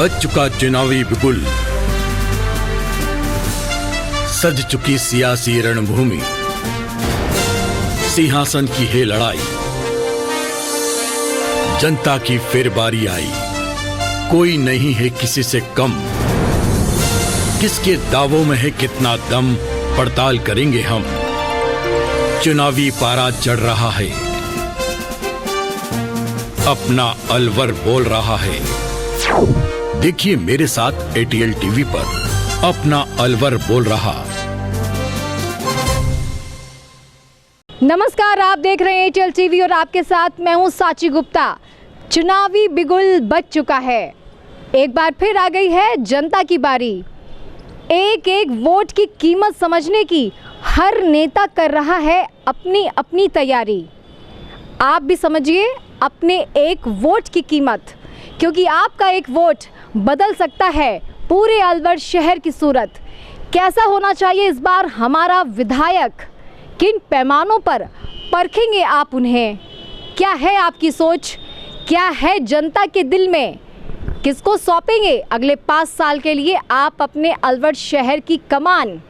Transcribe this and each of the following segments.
बज चुका चुनावी बिगुल, सज चुकी सियासी रणभूमि, सिंहासन की है लड़ाई, जनता की फिर बारी आई। कोई नहीं है किसी से कम, किसके दावों में है कितना दम, पड़ताल करेंगे हम। चुनावी पारा चढ़ रहा है, अपना अलवर बोल रहा है। देखिए मेरे साथ एटीएल टीवी पर अपना अलवर बोल रहा। नमस्कार, आप देख रहे हैं एटीएल टीवी और आपके साथ मैं हूं साची गुप्ता। चुनावी बिगुल बज चुका है, एक बार फिर आ गई है जनता की बारी। एक एक वोट की कीमत समझने की हर नेता कर रहा है अपनी अपनी तैयारी। आप भी समझिए अपने एक वोट की कीमत, क्योंकि आपका एक वोट बदल सकता है पूरे अलवर शहर की सूरत। कैसा होना चाहिए इस बार हमारा विधायक, किन पैमानों पर परखेंगे आप उन्हें? क्या है आपकी सोच, क्या है जनता के दिल में? किसको सौंपेंगे अगले 5 साल के लिए आप अपने अलवर शहर की कमान?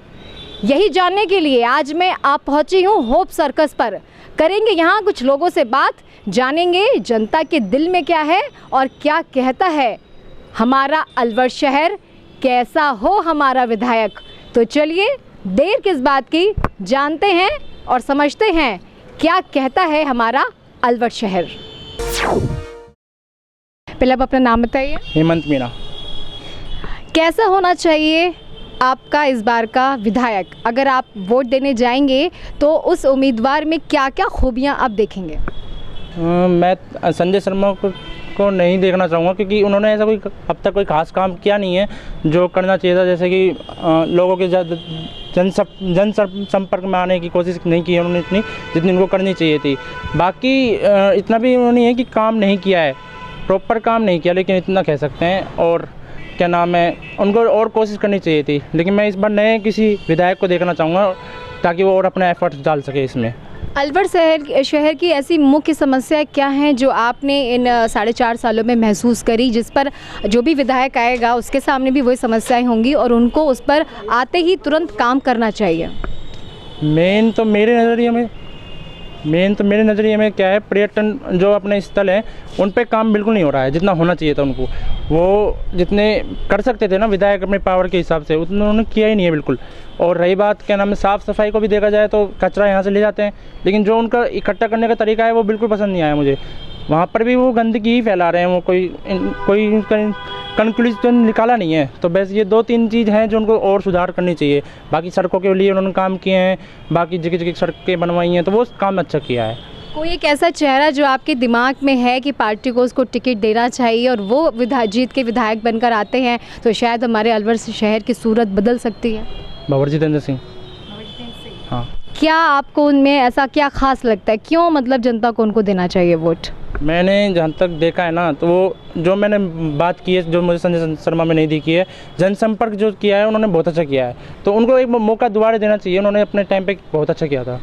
यही जानने के लिए आज मैं आप पहुंची हूं होप सर्कस पर। करेंगे यहाँ कुछ लोगों से बात, जानेंगे जनता के दिल में क्या है और क्या कहता है हमारा अलवर शहर, कैसा हो हमारा विधायक। तो चलिए देर किस बात की, जानते हैं और समझते हैं क्या कहता है हमारा अलवर शहर। पहले आप अपना नाम बताइए। हेमंत मीणा। कैसा होना चाहिए आपका इस बार का विधायक? अगर आप वोट देने जाएंगे तो उस उम्मीदवार में क्या क्या खूबियां आप देखेंगे? मैं संजय शर्मा को नहीं देखना चाहूँगा, क्योंकि उन्होंने ऐसा कोई अब तक कोई खास काम किया नहीं है जो करना चाहिए था। जैसे कि लोगों के जन संपर्क में आने की कोशिश नहीं की है उन्होंने इतनी, जितनी उनको करनी चाहिए थी। बाकी इतना भी उन्होंने है कि काम नहीं किया है, प्रॉपर काम नहीं किया, लेकिन इतना कह सकते हैं। और क्या नाम है, उनको और कोशिश करनी चाहिए थी। लेकिन मैं इस बार नए किसी विधायक को देखना चाहूँगा ताकि वो और अपना एफर्ट्स डाल सके इसमें। अलवर शहर की ऐसी मुख्य समस्या क्या हैं जो आपने इन 4.5 सालों में महसूस करी, जिस पर जो भी विधायक आएगा उसके सामने भी वही समस्याएं होंगी और उनको उस पर आते ही तुरंत काम करना चाहिए? मेन तो मेरे नज़रिए में क्या है, पर्यटन जो अपने स्थल हैं उन पे काम बिल्कुल नहीं हो रहा है जितना होना चाहिए था उनको। वो जितने कर सकते थे ना विधायक अपने पावर के हिसाब से, उतना उन्होंने किया ही नहीं है बिल्कुल। और रही बात क्या नाम है, साफ़ सफाई को भी देखा जाए तो कचरा यहाँ से ले जाते हैं, लेकिन जो उनका इकट्ठा करने का तरीका है वो बिल्कुल पसंद नहीं आया मुझे। वहाँ पर भी वो गंदगी ही फैला रहे हैं, वो कोई कंक्लूजन निकाला नहीं है। तो बस ये 2-3 चीज़ हैं जो उनको और सुधार करनी चाहिए। बाकी सड़कों के लिए उन्होंने काम किए हैं, बाकी जगह जगह सड़कें बनवाई हैं, तो वो काम अच्छा किया है। कोई एक ऐसा चेहरा जो आपके दिमाग में है कि पार्टी को उसको टिकट देना चाहिए और वो जीत के विधायक बनकर आते हैं तो शायद हमारे अलवर शहर की सूरत बदल सकती है? भंवर जितेंद्र सिंह। हाँ। क्या आपको उनमें ऐसा क्या खास लगता है, क्यों मतलब जनता को उनको देना चाहिए वोट? मैंने जहाँ तक देखा है ना, तो वो जो मैंने बात की है, जो मुझे संजय शर्मा में नहीं देखी है, जनसंपर्क जो किया है उन्होंने बहुत अच्छा किया है, तो उनको एक मौका दोबारा देना चाहिए। उन्होंने अपने टाइम पे बहुत अच्छा किया था।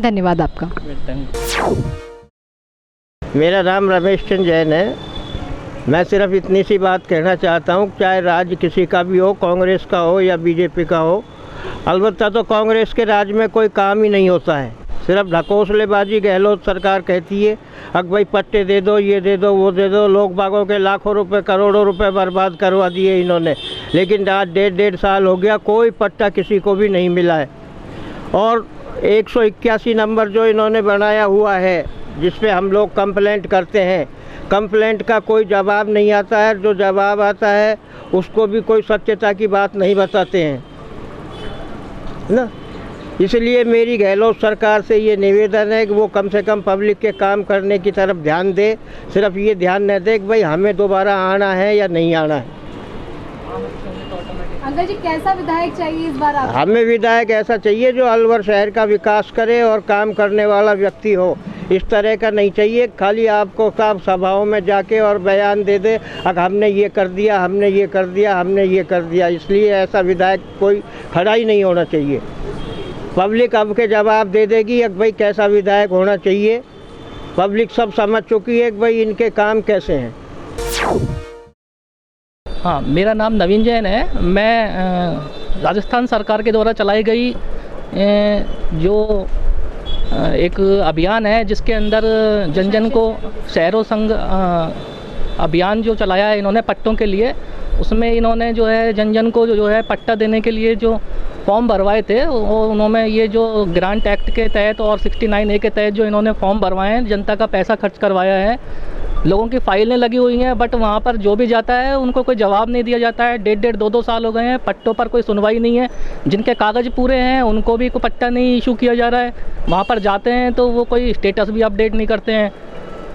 धन्यवाद आपका। मेरा नाम रमेश चंद जैन है। मैं सिर्फ इतनी सी बात कहना चाहता हूँ, चाहे राज्य किसी का भी हो, कांग्रेस का हो या बीजेपी का हो, अलबत्ता तो कांग्रेस के राज में कोई काम ही नहीं होता है। सिर्फ ढकोसलेबाजी गहलोत सरकार कहती है, अब भाई पट्टे दे दो, ये दे दो, वो दे दो। लोग बागों के लाखों रुपए करोड़ों रुपए बर्बाद करवा दिए इन्होंने, लेकिन आज 1.5 साल हो गया कोई पट्टा किसी को भी नहीं मिला है। और 181 नंबर जो इन्होंने बनाया हुआ है जिस पे हम लोग कंप्लेंट करते हैं, कंप्लेंट का कोई जवाब नहीं आता है। जो जवाब आता है उसको भी कोई सत्यता की बात नहीं बताते हैं ना। इसलिए मेरी गहलोत सरकार से ये निवेदन है कि वो कम से कम पब्लिक के काम करने की तरफ ध्यान दे। सिर्फ ये ध्यान न दे कि भाई हमें दोबारा आना है या नहीं आना है। अंकल जी, कैसा विधायक चाहिए इस बार आपको? हमें विधायक ऐसा चाहिए जो अलवर शहर का विकास करे और काम करने वाला व्यक्ति हो। इस तरह का नहीं चाहिए खाली आपको काम सभाओं में जाके और बयान दे दे, अब हमने ये कर दिया, हमने ये कर दिया, हमने ये कर दिया। इसलिए ऐसा विधायक कोई खड़ा ही नहीं होना चाहिए। पब्लिक अब के जवाब दे देगी कि भाई कैसा विधायक होना चाहिए। पब्लिक सब समझ चुकी है कि भाई इनके काम कैसे हैं। हाँ, मेरा नाम नवीन जैन है। मैं राजस्थान सरकार के द्वारा चलाई गई जो एक अभियान है जिसके अंदर जन जन को शहरों संग अभियान जो चलाया है इन्होंने पट्टों के लिए, उसमें इन्होंने जो है जन जन को जो है पट्टा देने के लिए जो फॉर्म भरवाए थे वो उन्होंने ये जो ग्रांट एक्ट के तहत और 69A के तहत जो इन्होंने फॉर्म भरवाए हैं, जनता का पैसा खर्च करवाया है, लोगों की फाइलें लगी हुई हैं, बट वहाँ पर जो भी जाता है उनको कोई जवाब नहीं दिया जाता है। 1.5 2 साल हो गए हैं, पट्टों पर कोई सुनवाई नहीं है। जिनके कागज़ पूरे हैं उनको भी कोई पट्टा नहीं इशू किया जा रहा है। वहाँ पर जाते हैं तो वो कोई स्टेटस भी अपडेट नहीं करते हैं,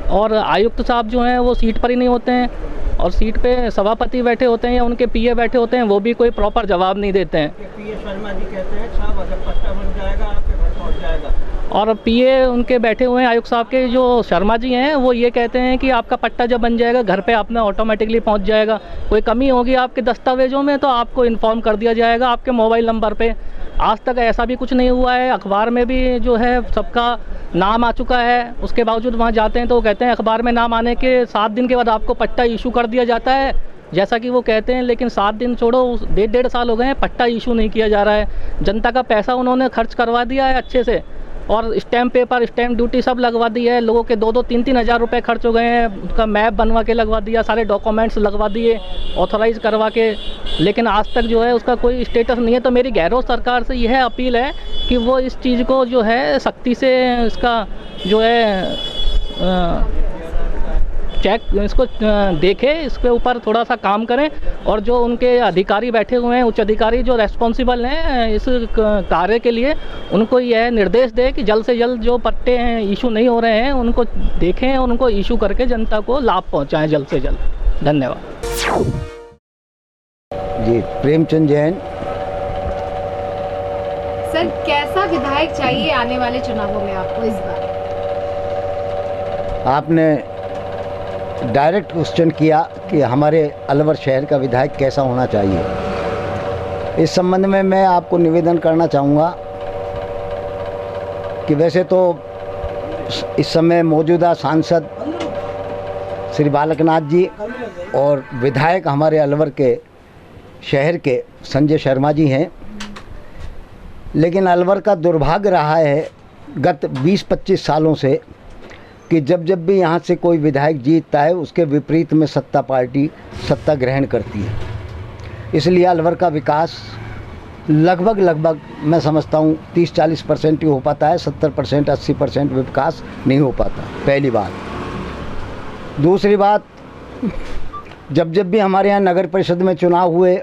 और आयुक्त साहब जो हैं वो सीट पर ही नहीं होते हैं, और सीट पे सभापति बैठे होते हैं या उनके पीए बैठे होते हैं, वो भी कोई प्रॉपर जवाब नहीं देते हैं। पीए शर्मा जी कहते हैं साहब अगर पट्टा बन जाएगा आपके घर पहुंच जाएगा, और पीए उनके बैठे हुए हैं आयुक्त साहब के जो शर्मा जी हैं, वो ये कहते हैं कि आपका पट्टा जब बन जाएगा घर पे अपना ऑटोमेटिकली पहुंच जाएगा। कोई कमी होगी आपके दस्तावेज़ों में तो आपको इन्फॉर्म कर दिया जाएगा आपके मोबाइल नंबर पे। आज तक ऐसा भी कुछ नहीं हुआ है। अखबार में भी जो है सबका नाम आ चुका है, उसके बावजूद वहाँ जाते हैं तो वो कहते हैं अखबार में नाम आने के 7 दिन के बाद आपको पट्टा इशू कर दिया जाता है, जैसा कि वो कहते हैं। लेकिन 7 दिन छोड़ो, 1.5 साल हो गए हैं, पट्टा इशू नहीं किया जा रहा है। जनता का पैसा उन्होंने खर्च करवा दिया है अच्छे से, और स्टैम्प पेपर, स्टैम्प ड्यूटी सब लगवा दी है। लोगों के 2-2 3-3 हज़ार रुपये खर्च हो गए हैं। उनका मैप बनवा के लगवा दिया, सारे डॉक्यूमेंट्स लगवा दिए ऑथोराइज़ करवा के, लेकिन आज तक जो है उसका कोई स्टेटस नहीं है। तो मेरी गहरों सरकार से यह अपील है कि वो इस चीज़ को जो है सख्ती से इसका जो है चेक इसको देखे, इसके ऊपर थोड़ा सा काम करें, और जो उनके अधिकारी बैठे हुए हैं, उच्च अधिकारी जो रेस्पॉन्सिबल हैं इस कार्य के लिए, उनको यह निर्देश दे कि जल्द से जल्द जो पट्टे हैं इशू नहीं हो रहे हैं उनको देखें और उनको इशू करके जनता को लाभ पहुंचाएं जल्द से जल्द। धन्यवाद। जी, प्रेमचंद जैन। सर, कैसा विधायक चाहिए आने वाले चुनावों में आपको इस बार? आपने डायरेक्ट क्वेश्चन किया कि हमारे अलवर शहर का विधायक कैसा होना चाहिए। इस संबंध में मैं आपको निवेदन करना चाहूँगा कि वैसे तो इस समय मौजूदा सांसद श्री बालकनाथ जी और विधायक हमारे अलवर के शहर के संजय शर्मा जी हैं, लेकिन अलवर का दुर्भाग्य रहा है गत 20-25 सालों से कि जब भी यहाँ से कोई विधायक जीतता है उसके विपरीत में सत्ता पार्टी सत्ता ग्रहण करती है। इसलिए अलवर का विकास लगभग मैं समझता हूँ 30-40% ही हो पाता है, 70% 80% विकास नहीं हो पाता। पहली बात। दूसरी बात, जब भी हमारे यहाँ नगर परिषद में चुनाव हुए,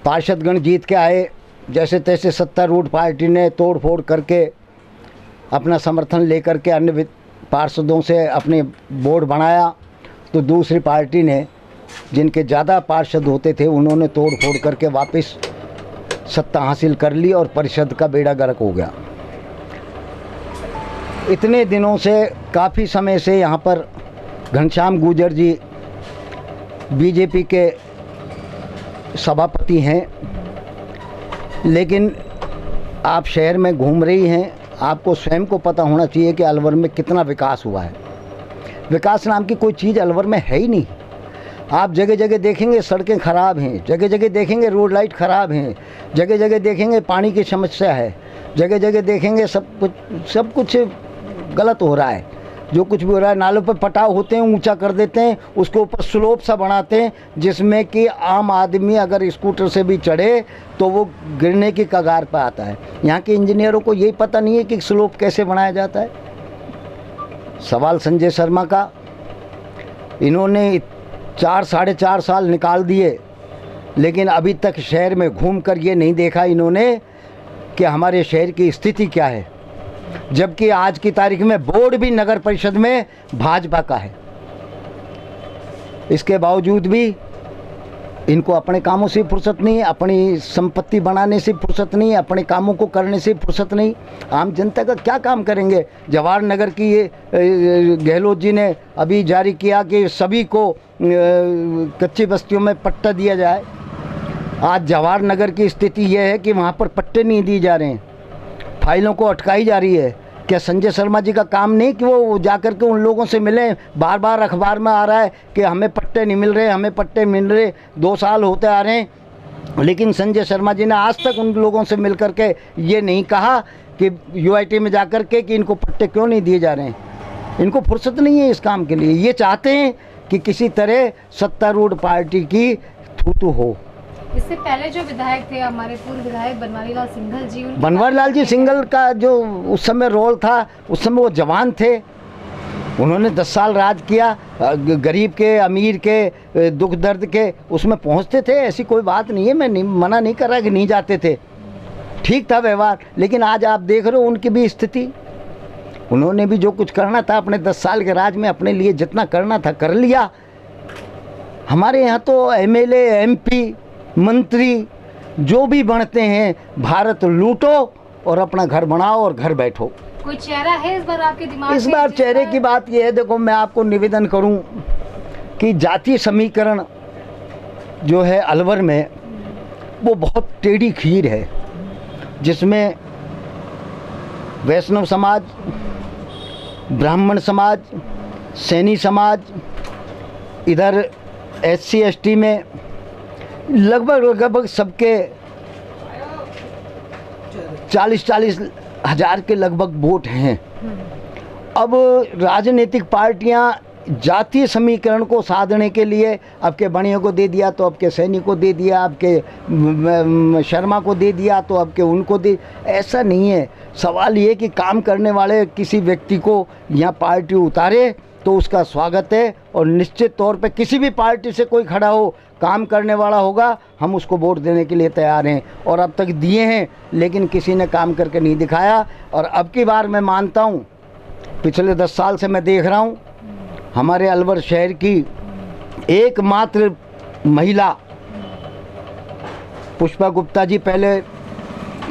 पार्षदगण जीत के आए, जैसे तैसे सत्तारूढ़ पार्टी ने तोड़ फोड़ करके अपना समर्थन लेकर के अन्य पार्षदों से अपने बोर्ड बनाया, तो दूसरी पार्टी ने जिनके ज़्यादा पार्षद होते थे उन्होंने तोड़ फोड़ करके वापस सत्ता हासिल कर ली और परिषद का बेड़ा गर्क हो गया। इतने दिनों से, काफ़ी समय से यहाँ पर घनश्याम गुर्जर जी बीजेपी के सभापति हैं, लेकिन आप शहर में घूम रही हैं, आपको स्वयं को पता होना चाहिए कि अलवर में कितना विकास हुआ है। विकास नाम की कोई चीज़ अलवर में है ही नहीं। आप जगह जगह देखेंगे सड़कें ख़राब हैं, जगह जगह देखेंगे रोड लाइट ख़राब हैं, जगह जगह देखेंगे पानी की समस्या है, जगह जगह देखेंगे सब कुछ गलत हो रहा है। जो कुछ भी हो रहा है, नालों पर पटाव होते हैं, ऊंचा कर देते हैं, उसके ऊपर स्लोप सा बनाते हैं जिसमें कि आम आदमी अगर स्कूटर से भी चढ़े तो वो गिरने की कगार पर आता है। यहाँ के इंजीनियरों को यही पता नहीं है कि स्लोप कैसे बनाया जाता है। सवाल संजय शर्मा का, इन्होंने 4-4.5 साल निकाल दिए, लेकिन अभी तक शहर में घूमकर ये नहीं देखा इन्होंने कि हमारे शहर की स्थिति क्या है, जबकि आज की तारीख में बोर्ड भी नगर परिषद में भाजपा का है। इसके बावजूद भी इनको अपने कामों से फुर्सत नहीं, अपनी संपत्ति बनाने से फुर्सत नहीं, अपने कामों को करने से फुर्सत नहीं। आम जनता का क्या काम करेंगे? जवाहर नगर की ये गहलोत जी ने अभी जारी किया कि सभी को कच्ची बस्तियों में पट्टा दिया जाए। आज जवाहर नगर की स्थिति यह है कि वहाँ पर पट्टे नहीं दिए जा रहे हैं, फाइलों को अटकाई जा रही है। क्या संजय शर्मा जी का काम नहीं कि वो जाकर के उन लोगों से मिलें? बार बार अखबार में आ रहा है कि हमें पट्टे पट्टे नहीं मिल रहे, हमें पट्टे मिल रहे, 2 साल होते आ रहे हैं। लेकिन संजय शर्मा जी ने आज तक उन लोगों से मिल कर के ये नहीं कहा कि यूआईटी में जाकर के कि इनको पट्टे क्यों नहीं दिए जा रहे हैं। इनको फुर्सत नहीं है इस काम के लिए। ये चाहते हैं कि किसी तरह सत्तारूढ़ पार्टी की थू हो। इससे पहले जो विधायक थे हमारे पूर्व विधायक बनवारी लाल सिंघल जी, बनवारी लाल जी सिंघल का जो उस समय रोल था, उस समय वो जवान थे, उन्होंने 10 साल राज किया, गरीब के अमीर के दुख दर्द के उसमें पहुंचते थे, ऐसी कोई बात नहीं है। मैं मना नहीं कर रहा कि नहीं जाते थे, ठीक था व्यवहार। लेकिन आज आप देख रहे हो उनकी भी स्थिति, उन्होंने भी जो कुछ करना था अपने 10 साल के राज में अपने लिए जितना करना था कर लिया। हमारे यहाँ तो एमएलए, एमपी, मंत्री जो भी बनते हैं, भारत लूटो और अपना घर बनाओ और घर बैठो। कोई चेहरा है इस बार आपके दिमाग में? इस बार चेहरे की बात यह है, देखो मैं आपको निवेदन करूं कि जातीय समीकरण जो है अलवर में वो बहुत टेढ़ी खीर है, जिसमें वैष्णव समाज, ब्राह्मण समाज, सैनी समाज, इधर SC ST में लगभग सबके 40-40 हज़ार के लगभग वोट हैं। अब राजनीतिक पार्टियां जातीय समीकरण को साधने के लिए आपके बणियों को दे दिया तो आपके सैनिक को दे दिया, आपके शर्मा को दे दिया तो आपके उनको दे, ऐसा नहीं है। सवाल ये कि काम करने वाले किसी व्यक्ति को यहाँ पार्टी उतारे तो उसका स्वागत है, और निश्चित तौर पे किसी भी पार्टी से कोई खड़ा हो, काम करने वाला होगा, हम उसको वोट देने के लिए तैयार हैं। और अब तक दिए हैं, लेकिन किसी ने काम करके नहीं दिखाया। और अब की बार मैं मानता हूँ, पिछले 10 साल से मैं देख रहा हूँ, हमारे अलवर शहर की एकमात्र महिला पुष्पा गुप्ता जी पहले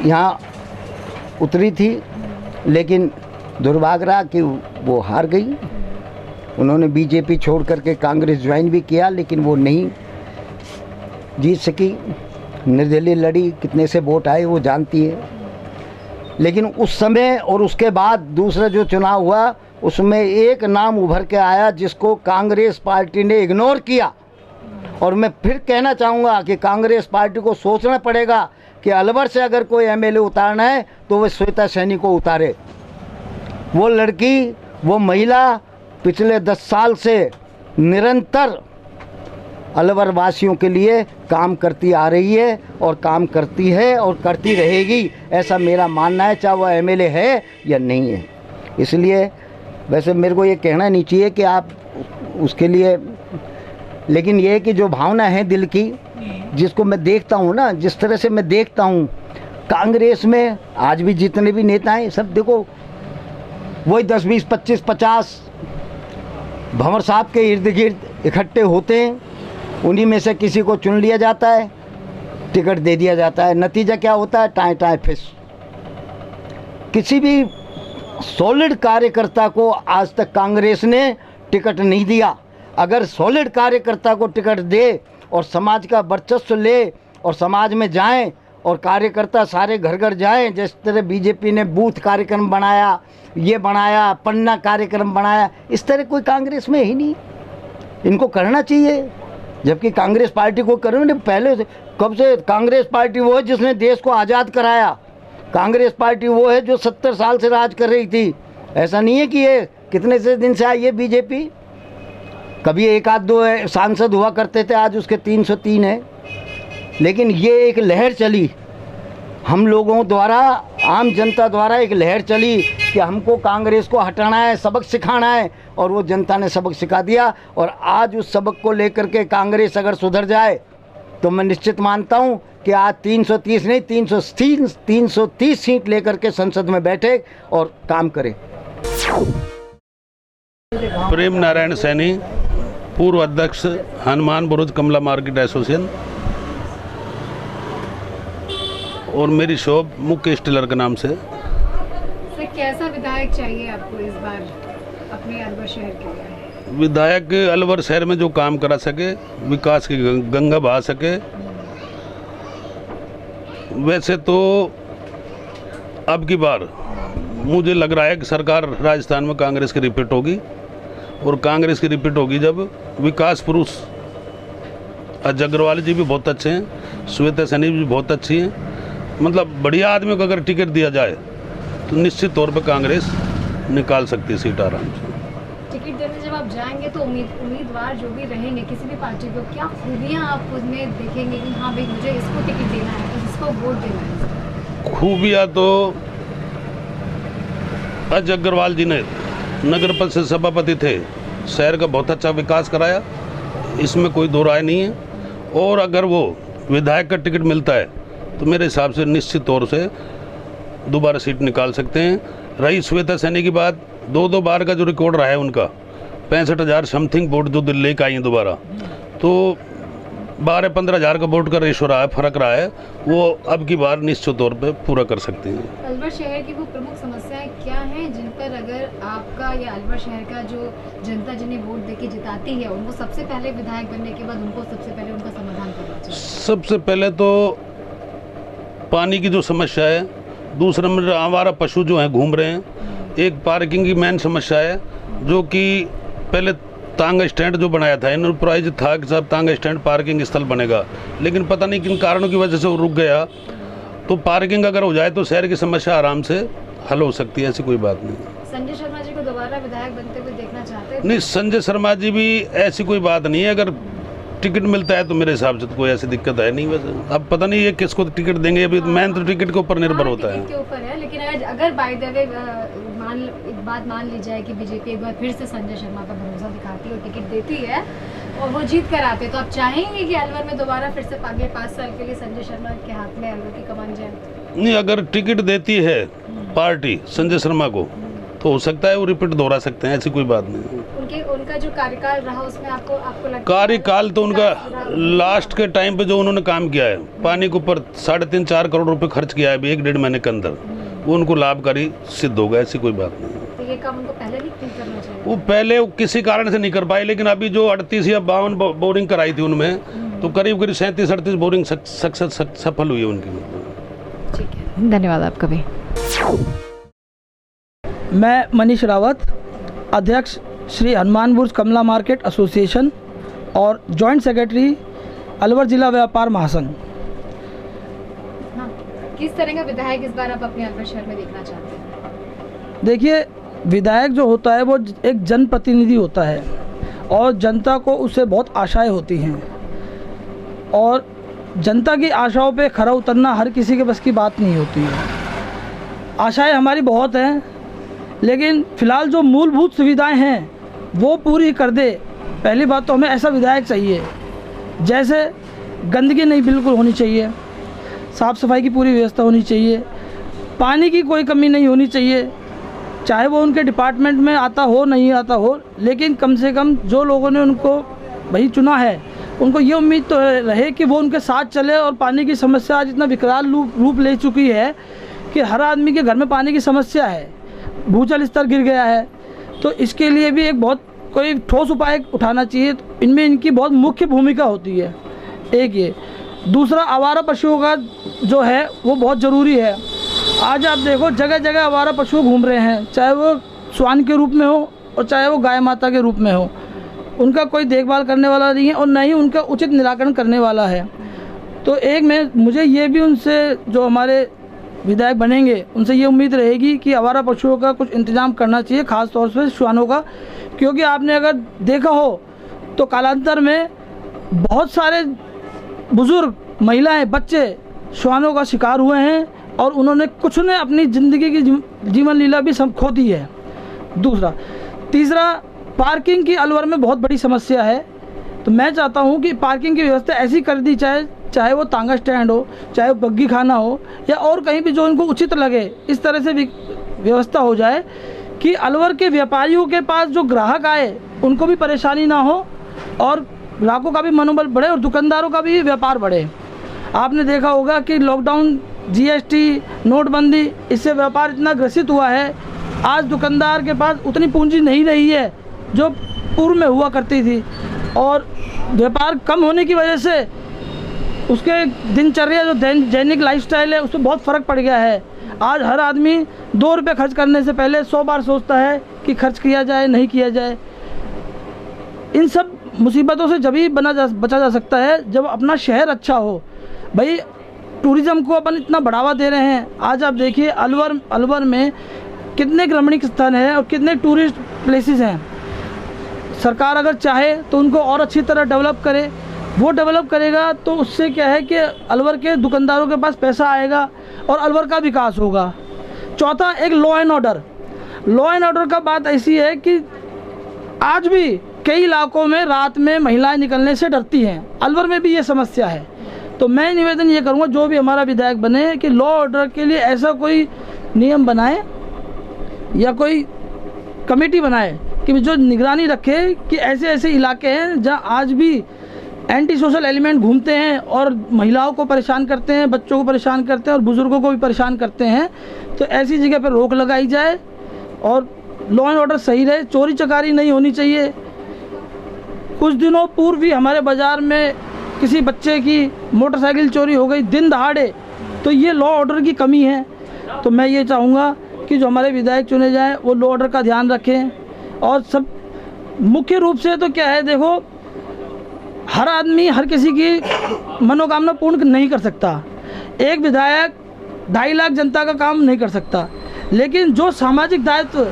यहाँ उतरी थी, लेकिन दुर्भाग्य रहा कि वो हार गई। उन्होंने बीजेपी छोड़ करके कांग्रेस ज्वाइन भी किया, लेकिन वो नहीं जीत सकी, निर्दलीय लड़ी, कितने से वोट आए वो जानती है। लेकिन उस समय और उसके बाद दूसरा जो चुनाव हुआ उसमें एक नाम उभर के आया जिसको कांग्रेस पार्टी ने इग्नोर किया। और मैं फिर कहना चाहूँगा कि कांग्रेस पार्टी को सोचना पड़ेगा कि अलवर से अगर कोई एमएलए उतारना है तो वह श्वेता सैनी को उतारे। वो लड़की, वो महिला पिछले 10 साल से निरंतर अलवर वासियों के लिए काम करती आ रही है और काम करती है और करती रहेगी, ऐसा मेरा मानना है, चाहे वह एमएलए है या नहीं है। इसलिए वैसे मेरे को ये कहना नहीं चाहिए कि आप उसके लिए, लेकिन ये है कि जो भावना है दिल की, जिसको मैं देखता हूँ ना, जिस तरह से मैं देखता हूँ कांग्रेस में आज भी जितने भी नेता हैं सब देखो वही 10, 20, 25, 50 भंवर साहब के इर्द गिर्द इकट्ठे होते हैं, उन्हीं में से किसी को चुन लिया जाता है, टिकट दे दिया जाता है। नतीजा क्या होता है? टाए टाए फिस। किसी भी सॉलिड कार्यकर्ता को आज तक कांग्रेस ने टिकट नहीं दिया। अगर सॉलिड कार्यकर्ता को टिकट दे और समाज का वर्चस्व ले और समाज में जाएं और कार्यकर्ता सारे घर घर जाएं, जिस तरह बीजेपी ने बूथ कार्यक्रम बनाया, ये बनाया, पन्ना कार्यक्रम बनाया, इस तरह कोई कांग्रेस में ही नहीं। इनको करना चाहिए, जबकि कांग्रेस पार्टी को करें। पहले कब से कांग्रेस पार्टी वो है जिसने देश को आज़ाद कराया, कांग्रेस पार्टी वो है जो 70 साल से राज कर रही थी। ऐसा नहीं है कि ये कितने से दिन से आई है बीजेपी, कभी 1 आध 2 सांसद हुआ करते थे, आज उसके 303 है। लेकिन ये एक लहर चली, हम लोगों द्वारा, आम जनता द्वारा एक लहर चली कि हमको कांग्रेस को हटाना है, सबक सिखाना है, और वो जनता ने सबक सिखा दिया। और आज उस सबक को लेकर के कांग्रेस अगर सुधर जाए तो मैं निश्चित मानता हूँ कि आज 330 नहीं 330 सीट लेकर के संसद में बैठे और काम करे। प्रेम नारायण सैनी, पूर्व अध्यक्ष हनुमान बुरुज कमला मार्केट एसोसिएशन, और मेरी शॉप मुकेश टेलर के नाम से। कैसा विधायक चाहिए आपको इस बार अपने अलवर शहर के लिए? विधायक अलवर शहर में जो काम करा सके, विकास की गंगा बहा सके। वैसे तो अब की बार मुझे लग रहा है कि सरकार राजस्थान में कांग्रेस की रिपीट होगी, और कांग्रेस की रिपीट होगी जब विकास पुरुष अजय अग्रवाल जी भी बहुत अच्छे हैं, श्वेता सैनी भी बहुत अच्छी हैं। मतलब बढ़िया आदमी को अगर टिकट दिया जाए तो निश्चित तौर पर कांग्रेस निकाल सकती है सीट आराम से। टिकट देने जब आप जाएंगे तो उम्मीदवार जो भी रहेंगे किसी भी पार्टी को, क्या खूबियाँ आप उसमें देखेंगे कि हाँ भाई मुझे इसको टिकट देना है, तो इसको वोट देना है? खूबियाँ तो अजय अग्रवाल जी ने नगर परिषद सभापति थे, शहर का बहुत अच्छा विकास कराया, इसमें कोई दो राय नहीं है। और अगर वो विधायक का टिकट मिलता है तो मेरे हिसाब से निश्चित तौर से दोबारा सीट निकाल सकते हैं। रही श्वेता सैनी की बात, 2 बार का जो रिकॉर्ड रहा है उनका 65,000 समथिंग वोट जो दिल्ली का आई हैं दोबारा, तो 12-15 हज़ार का वोट का रेशो रहा है, फर्क रहा है, वो अब की बार निश्चित तौर पे पूरा कर सकते हैं। अलवर शहर की वो प्रमुख समस्याएं क्या हैं जिन पर अगर आपका या अलवर शहर का जो जनता जिन्हें वोट देके जिताती है उनको सबसे पहले विधायक बनने के बाद उनको सबसे पहले उनका समाधान करना चाहिए? सबसे पहले तो पानी की जो समस्या है, दूसरा नंबर आवारा पशु जो हैं घूम रहे हैं, एक पार्किंग की मेन समस्या है जो कि पहले तांग स्टैंड जो बनाया था इन्होंने प्राइज था कि साहब तांग स्टैंड पार्किंग स्थल बनेगा, लेकिन पता नहीं किन कारणों की वजह से वो रुक गया। तो पार्किंग अगर हो जाए तो शहर की समस्या आराम से हल हो सकती है, ऐसी कोई बात नहीं। संजय शर्मा जी को दोबारा विधायक बनते हुए देखना चाहते हैं? नहीं, संजय शर्मा जी भी ऐसी कोई बात नहीं है, अगर टिकट मिलता है तो मेरे हिसाब से तो कोई ऐसी दिक्कत है नहीं। वैसे अब पता नहीं ये किसको टिकट देंगे, अभी मेन तो टिकट के ऊपर निर्भर होता है। टिकट के ऊपर है, लेकिन अगर बाय द वे एक बात मान ली जाए कि बीजेपी एक बार फिर से संजय शर्मा का भरोसा दिखाती है और टिकट देती है और वो जीत कर आते, तो आप चाहेंगे कि अलवर में दोबारा फिर से अगले 5 साल के लिए संजय शर्मा के हाथ में अलवर की कमान जाए? नहीं, अगर टिकट देती है पार्टी संजय शर्मा को तो हो सकता है वो रिपीट दोहरा सकते हैं, ऐसी कोई बात नहीं। उनका जो कार्यकाल रहा उसमें आपको लगता है? कार्यकाल तो उनका लास्ट के टाइम पे जो उन्होंने काम किया है, पानी के ऊपर 3.5-4 करोड़ रुपए खर्च किया है अभी 1-1.5 महीने के अंदर, वो उनको लाभकारी सिद्ध होगा, ऐसी कोई बात नहीं। तो ये काम उनको पहले नहीं करना चाहिए? वो पहले किसी कारण से नहीं कर पाए, लेकिन अभी जो 38 या 52 बोरिंग कराई थी उनमें तो करीब 37-38 बोरिंग सफल हुई है उनकी। ठीक है, धन्यवाद आपका भी। मैं मनीष रावत, अध्यक्ष श्री हनुमान बुर्ज कमला मार्केट एसोसिएशन और जॉइंट सेक्रेटरी अलवर जिला व्यापार महासंघ। हाँ, किस तरह का विधायक इस बार आप अपने अलवर शहर में देखना चाहते हैं? देखिए, विधायक जो होता है वो एक जनप्रतिनिधि होता है और जनता को उससे बहुत आशाएं होती हैं और जनता की आशाओं पे खरा उतरना हर किसी के बस की बात नहीं होती है। आशाएं हमारी बहुत हैं, लेकिन फ़िलहाल जो मूलभूत सुविधाएं हैं वो पूरी कर दे। पहली बात तो हमें ऐसा विधायक चाहिए जैसे गंदगी नहीं बिल्कुल होनी चाहिए, साफ़ सफाई की पूरी व्यवस्था होनी चाहिए, पानी की कोई कमी नहीं होनी चाहिए, चाहे वो उनके डिपार्टमेंट में आता हो नहीं आता हो, लेकिन कम से कम जो लोगों ने उनको भाई चुना है उनको ये उम्मीद तो रहे कि वो उनके साथ चले। और पानी की समस्या आज इतना विकराल रूप ले चुकी है कि हर आदमी के घर में पानी की समस्या है, भूजल स्तर गिर गया है, तो इसके लिए भी एक बहुत कोई ठोस उपाय उठाना चाहिए। तो इनमें इनकी बहुत मुख्य भूमिका होती है, एक ये। दूसरा, आवारा पशुओं का जो है वो बहुत ज़रूरी है। आज आप देखो जगह जगह आवारा पशु घूम रहे हैं, चाहे वो श्वान के रूप में हो और चाहे वो गाय माता के रूप में हो, उनका कोई देखभाल करने वाला नहीं है और न ही उनका उचित निराकरण करने वाला है। तो एक मुझे ये भी उनसे, जो हमारे विधायक बनेंगे, उनसे ये उम्मीद रहेगी कि आवारा पशुओं का कुछ इंतजाम करना चाहिए, ख़ास तौर से श्वानों का, क्योंकि आपने अगर देखा हो तो कालांतर में बहुत सारे बुज़ुर्ग, महिलाएं, बच्चे श्वानों का शिकार हुए हैं और उन्होंने कुछ ने अपनी ज़िंदगी की जीवन लीला भी सब खो दी है। तीसरा, पार्किंग की अलवर में बहुत बड़ी समस्या है। तो मैं चाहता हूं कि पार्किंग की व्यवस्था ऐसी कर दी चाहे वो तांगा स्टैंड हो, चाहे वो बग्गी खाना हो या और कहीं भी जो उनको उचित लगे, इस तरह से व्यवस्था हो जाए कि अलवर के व्यापारियों के पास जो ग्राहक आए उनको भी परेशानी ना हो और ग्राहकों का भी मनोबल बढ़े और दुकानदारों का भी व्यापार बढ़े। आपने देखा होगा कि लॉकडाउन, जीएसटी, नोटबंदी, इससे व्यापार इतना ग्रसित हुआ है। आज दुकानदार के पास उतनी पूंजी नहीं रही है जो पूर्व में हुआ करती थी और व्यापार कम होने की वजह से उसके दिनचर्या, जो दैनिक लाइफस्टाइल है, उसमें बहुत फ़र्क पड़ गया है। आज हर आदमी 2 रुपये खर्च करने से पहले 100 बार सोचता है कि खर्च किया जाए नहीं किया जाए। इन सब मुसीबतों से जब ही बचा जा सकता है जब अपना शहर अच्छा हो। भाई टूरिज़्म को अपन इतना बढ़ावा दे रहे हैं, आज आप देखिए अलवर में कितने रमणीक स्थल हैं और कितने टूरिस्ट प्लेसेस हैं। सरकार अगर चाहे तो उनको और अच्छी तरह डेवलप करे, वो डेवलप करेगा तो उससे क्या है कि अलवर के दुकानदारों के पास पैसा आएगा और अलवर का विकास होगा। चौथा, एक लॉ एंड ऑर्डर का बात ऐसी है कि आज भी कई इलाकों में रात में महिलाएं निकलने से डरती हैं, अलवर में भी ये समस्या है। तो मैं निवेदन ये करूँगा जो भी हमारा विधायक बने कि लॉ ऑर्डर के लिए ऐसा कोई नियम बनाए या कोई कमेटी बनाए कि जो निगरानी रखे कि ऐसे ऐसे इलाके हैं जहां आज भी एंटी सोशल एलिमेंट घूमते हैं और महिलाओं को परेशान करते हैं, बच्चों को परेशान करते हैं और बुज़ुर्गों को भी परेशान करते हैं। तो ऐसी जगह पर रोक लगाई जाए और लॉ एंड ऑर्डर सही रहे, चोरी चकारी नहीं होनी चाहिए। कुछ दिनों पूर्व भी हमारे बाज़ार में किसी बच्चे की मोटरसाइकिल चोरी हो गई दिन दहाड़े, तो ये लॉ ऑर्डर की कमी है। तो मैं ये चाहूँगा कि जो हमारे विधायक चुने जाएं वो लॉ ऑर्डर का ध्यान रखें। और सब मुख्य रूप से तो क्या है, देखो हर आदमी हर किसी की मनोकामना पूर्ण नहीं कर सकता। एक विधायक 2.5 लाख जनता का काम नहीं कर सकता, लेकिन जो सामाजिक दायित्व,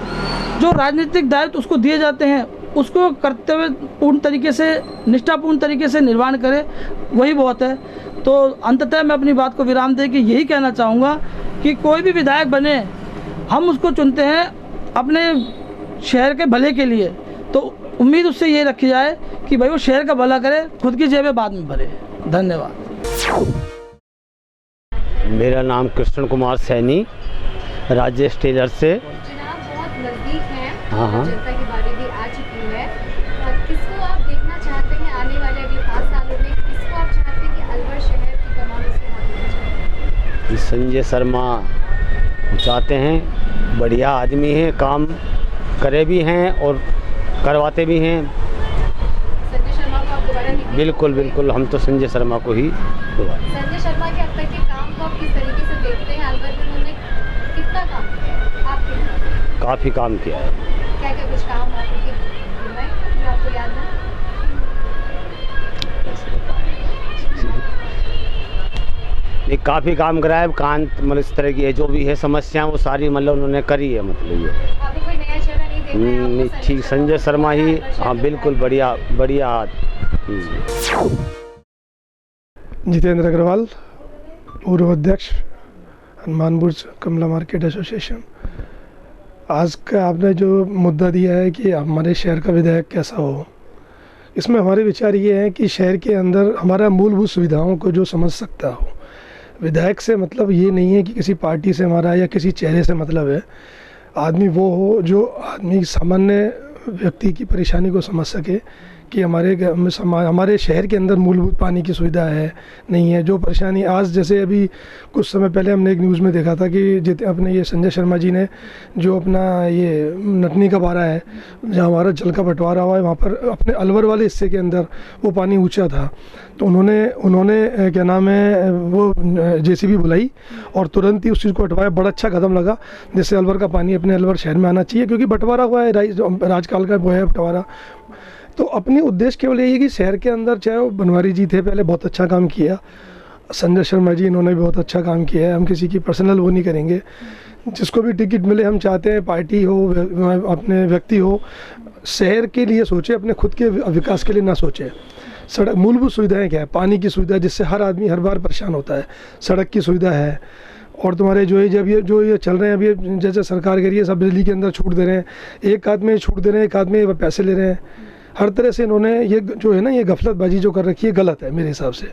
जो राजनीतिक दायित्व उसको दिए जाते हैं उसको करते हुए पूर्ण तरीके से, निष्ठापूर्ण तरीके से निर्वहन करे, वही बहुत है। तो अंततः मैं अपनी बात को विराम दे के यही कहना चाहूँगा कि कोई भी विधायक बने, हम उसको चुनते हैं अपने शहर के भले के लिए, तो उम्मीद उससे ये रखी जाए कि भाई वो शहर का भला करे, खुद की जेबें बाद में भरे। धन्यवाद। मेरा नाम कृष्ण कुमार सैनी, राजेश टेलर से। चुनाव बहुत नजदीक है, हाँ। जनता की बारी भी आ चुकी है। किसको आप देखना चाहते हैं आने वाले अगले 5 सालों में? किसको आप चाहते हैं कि अलवर शहर की कमान उसके हाथ में? संजय शर्मा चाहते हैं, बढ़िया आदमी हैं, काम करे भी हैं और करवाते भी हैं। संजय शर्मा को आप दोबारा नहीं? बिल्कुल हम तो संजय शर्मा को ही दोबारा। संजय शर्मा के अब तक के काम को आप किस तरीके से देखते हैं? अलवर में उन्होंने कितना काम किया है आपके लिए? काफ़ी काम किया है। क्या कुछ काम आपके जो आपको याद है? नहीं, काफ़ी काम करा है। कांत मतलब इस तरह की है जो भी है समस्या, वो सारी मतलब उन्होंने करी है। मतलब ये आपको कोई नया चेहरा नहीं देखना है? नहीं, ठीक, संजय शर्मा ही। हाँ बिल्कुल, बढ़िया। जितेंद्र अग्रवाल, पूर्व अध्यक्ष हनुमान बुर्ज कमला मार्केट एसोसिएशन। आज का आपने जो मुद्दा दिया है कि हमारे शहर का विधायक कैसा हो, इसमें हमारे विचार ये हैं कि शहर के अंदर हमारा मूलभूत सुविधाओं को जो समझ सकता हो। विधायक से मतलब ये नहीं है कि किसी पार्टी से हमारा या किसी चेहरे से मतलब है। आदमी वो हो जो आदमी सामान्य व्यक्ति की परेशानी को समझ सके कि हमारे शहर के अंदर मूलभूत पानी की सुविधा है नहीं है। जो परेशानी आज, जैसे अभी कुछ समय पहले हमने एक न्यूज़ में देखा था कि अपने ये संजय शर्मा जी ने जो अपना ये नटनी का बारा है जहाँ हमारा जल का बंटवारा हुआ है, वहाँ पर अपने अलवर वाले हिस्से के अंदर वो पानी ऊंचा था, तो उन्होंने क्या नाम है वो JCB बुलाई और तुरंत ही उस चीज़ को हटवाया। बड़ा अच्छा कदम लगा, जिससे अलवर का पानी अपने अलवर शहर में आना चाहिए, क्योंकि बंटवारा हुआ है राजकाल का वो है बंटवारा। तो अपनी उद्देश्य केवल यही है कि शहर के अंदर, चाहे वो बनवारी जी थे पहले, बहुत अच्छा काम किया, संजय शर्मा जी इन्होंने भी बहुत अच्छा काम किया है। हम किसी की पर्सनल वो नहीं करेंगे, जिसको भी टिकट मिले हम चाहते हैं पार्टी हो अपने व्यक्ति हो, शहर के लिए सोचे, अपने खुद के विकास के लिए ना सोचे। सड़क, मूलभूत सुविधाएं क्या है? पानी की सुविधा, जिससे हर आदमी हर बार परेशान होता है। सड़क की सुविधा है, और तुम्हारे जो ये चल रहे हैं अभी, जैसे सरकार कह रही है सब बिजली के अंदर छूट दे रहे हैं, एक आदमी छूट दे रहे हैं, एक आदमी पैसे ले रहे हैं। हर तरह से इन्होंने ये जो है ना, ये गफलतबाजी जो कर रखी है, गलत है मेरे हिसाब से।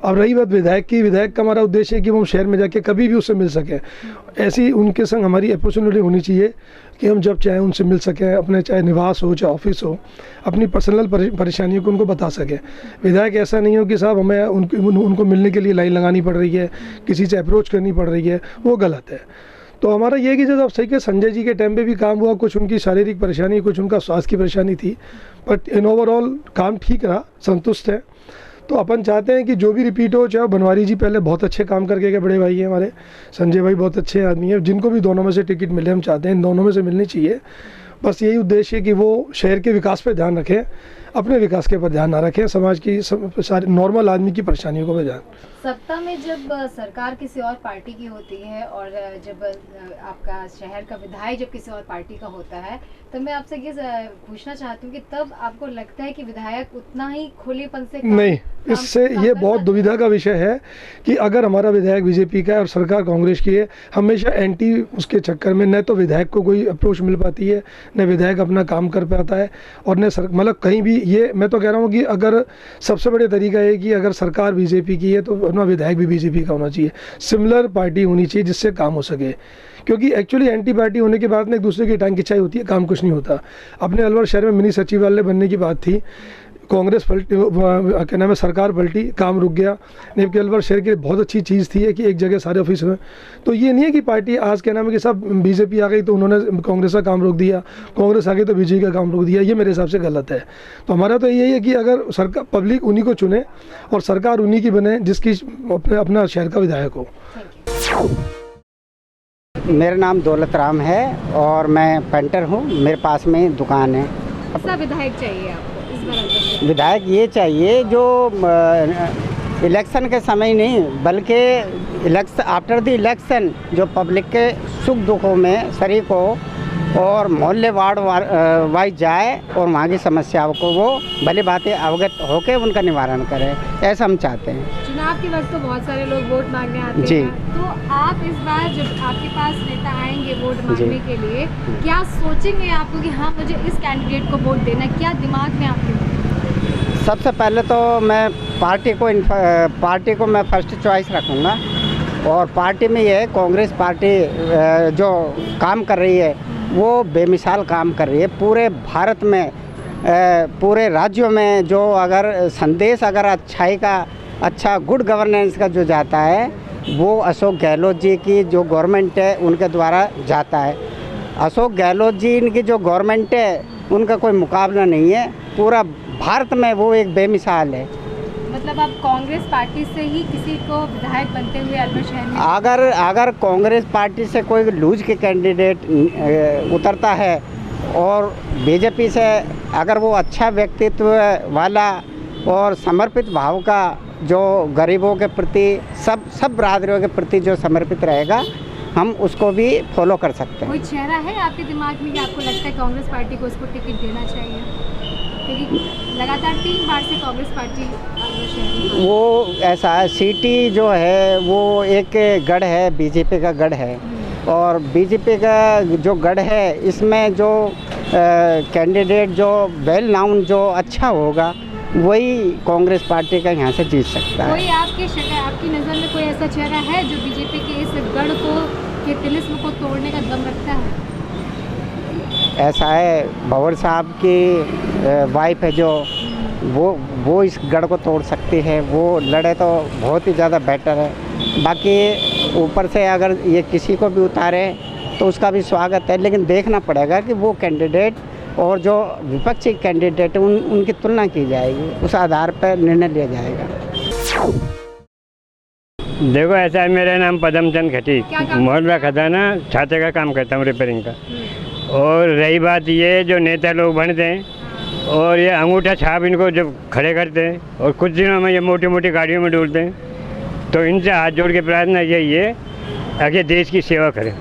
अब रही बात विधायक की, विधायक का हमारा उद्देश्य है कि वो शहर में जाके कभी भी उससे मिल सकें। ऐसी उनके संग हमारी अपॉर्चुनिटी होनी चाहिए कि हम जब चाहे उनसे मिल सकें, अपने चाहे निवास हो चाहे ऑफिस हो, अपनी पर्सनल परेशानियों को उनको बता सकें। विधायक ऐसा नहीं हो कि साहब हमें उनको मिलने के लिए लाइन लगानी पड़ रही है, किसी से अप्रोच करनी पड़ रही है, वो गलत है। तो हमारा ये कि जब सही के संजय जी के टाइम पे भी काम हुआ, कुछ उनकी शारीरिक परेशानी, कुछ उनका स्वास्थ्य की परेशानी थी, बट इन ओवरऑल काम ठीक रहा, संतुष्ट है। तो अपन चाहते हैं कि जो भी रिपीट हो, चाहे बनवारी जी पहले बहुत अच्छे काम करके गए, बड़े भाई हैं हमारे, संजय भाई बहुत अच्छे आदमी हैं, जिनको भी दोनों में से टिकट मिले हम चाहते हैं इन दोनों में से मिलनी चाहिए। बस यही उद्देश्य है कि वो शहर के विकास पर ध्यान रखें, अपने विकास के ऊपर ध्यान ना रखें, समाज की सारी नॉर्मल आदमी की परेशानियों को ध्यान। सत्ता में जब सरकार किसी और पार्टी की होती है और जब आपका शहर का विधायक जब किसी और पार्टी का होता है, तो मैं आपसे ये पूछना चाहती हूँ कि तब आपको लगता है कि विधायक उतना ही खुलेपन से नहीं, इससे ये बहुत दुविधा का विषय है कि अगर हमारा विधायक बीजेपी का है और सरकार कांग्रेस की है, हमेशा एंटी उसके चक्कर में न तो विधायक को कोई अप्रोच मिल पाती है, न विधायक अपना काम कर पाता है, और न मतलब कहीं भी ये मैं तो कह रहा हूँ कि अगर सबसे बड़े तरीका है कि अगर सरकार बीजेपी की है तो अपना विधायक भी बीजेपी का होना चाहिए, सिमिलर पार्टी होनी चाहिए जिससे काम हो सके। क्योंकि एक्चुअली एंटी पार्टी होने के बाद में एक दूसरे की टांग खिंचाई होती है, काम कुछ नहीं होता। अपने अलवर शहर में मिनी सचिवालय बनने की बात थी, कांग्रेस पलटी, क्या नाम है, सरकार पलटी, काम रुक गया। जबकि अलवर शहर की बहुत अच्छी चीज़ थी कि एक जगह सारे ऑफिस में। तो ये नहीं है कि पार्टी आज क्या नाम है कि सब बीजेपी आ गई तो उन्होंने कांग्रेस का काम रोक दिया, कांग्रेस आ गई तो बीजेपी का काम रोक दिया, ये मेरे हिसाब से गलत है। तो हमारा तो यही है कि अगर सरकार पब्लिक उन्हीं को चुने और सरकार उन्हीं की बने जिसकी अपना शहर का विधायक हो। मेरा नाम दौलत राम है और मैं पेंटर हूँ, मेरे पास में दुकान है। कैसा विधायक चाहिए आपको इस बार? विधायक ये चाहिए जो इलेक्शन के समय नहीं बल्कि इलेक्शन आफ्टर द इलेक्शन जो पब्लिक के सुख दुखों में शरीक हो और मोहल्ले वार्ड वाइज जाए और वहाँ की समस्याओं को वो भली बातें अवगत होकर उनका निवारण करे, ऐसा हम चाहते हैं। चुनाव के वक्त तो बहुत सारे लोग वोट मांगने आते जी। हैं, तो आप इस बार जब आपके पास नेता आएंगे वोट मांगने के लिए, क्या सोचेंगे आपको कि हाँ मुझे इस कैंडिडेट को वोट देना, क्या दिमाग में आपके? सबसे पहले तो मैं पार्टी को मैं फर्स्ट चॉइस रखूँगा, और पार्टी में ये कांग्रेस पार्टी जो काम कर रही है वो बेमिसाल काम कर रही है। पूरे भारत में पूरे राज्यों में जो अगर संदेश अगर अच्छाई का, अच्छा गुड गवर्नेंस का जो जाता है वो अशोक गहलोत जी की जो गवर्नमेंट है उनके द्वारा जाता है। अशोक गहलोत जी इनकी जो गवर्नमेंट है उनका कोई मुकाबला नहीं है, पूरा भारत में वो एक बेमिसाल है। मतलब आप कांग्रेस पार्टी से ही किसी को विधायक बनते हुए अलवर शहर में? अगर कांग्रेस पार्टी से कोई लूज के कैंडिडेट उतरता है और बीजेपी से अगर वो अच्छा व्यक्तित्व वाला और समर्पित भाव का जो गरीबों के प्रति सब बरादरियों के प्रति जो समर्पित रहेगा, हम उसको भी फॉलो कर सकते हैं। कोई चेहरा है आपके दिमाग में कि आपको लगता है कांग्रेस पार्टी को उसको टिकट देना चाहिए? क्योंकि लगातार 3 बार से कांग्रेस पार्टी वो ऐसा है, सिटी जो है वो एक गढ़ है, बीजेपी का गढ़ है, और बीजेपी का जो गढ़ है इसमें जो कैंडिडेट जो वेल नाउन जो अच्छा होगा वही कांग्रेस पार्टी का यहाँ से जीत सकता है। कोई आपकी नज़र में कोई ऐसा चेहरा है जो बीजेपी के इस गढ़ को के तिलिस्म को तोड़ने का दम रखता है? ऐसा है, भंवर साहब की वाइफ है जो वो इस गढ़ को तोड़ सकती है, वो लड़े तो बहुत ही ज़्यादा बेटर है। बाकी ऊपर से अगर ये किसी को भी उतारे तो उसका भी स्वागत है, लेकिन देखना पड़ेगा कि वो कैंडिडेट और जो विपक्षी कैंडिडेट उनकी तुलना की जाएगी, उस आधार पर निर्णय लिया जाएगा। देखो ऐसा है, मेरा नाम पदमचंद खटीक, मोहल्ला खजाना छाते का काम करता हूँ, रिपेयरिंग का। और रही बात ये जो नेता लोग बनते हैं और ये अंगूठा छाप इनको जब खड़े करते हैं और कुछ दिनों में ये मोटी मोटी गाड़ियों में डूलते हैं, तो इनसे हाथ जोड़ के प्रार्थना यही है आगे देश की सेवा करें।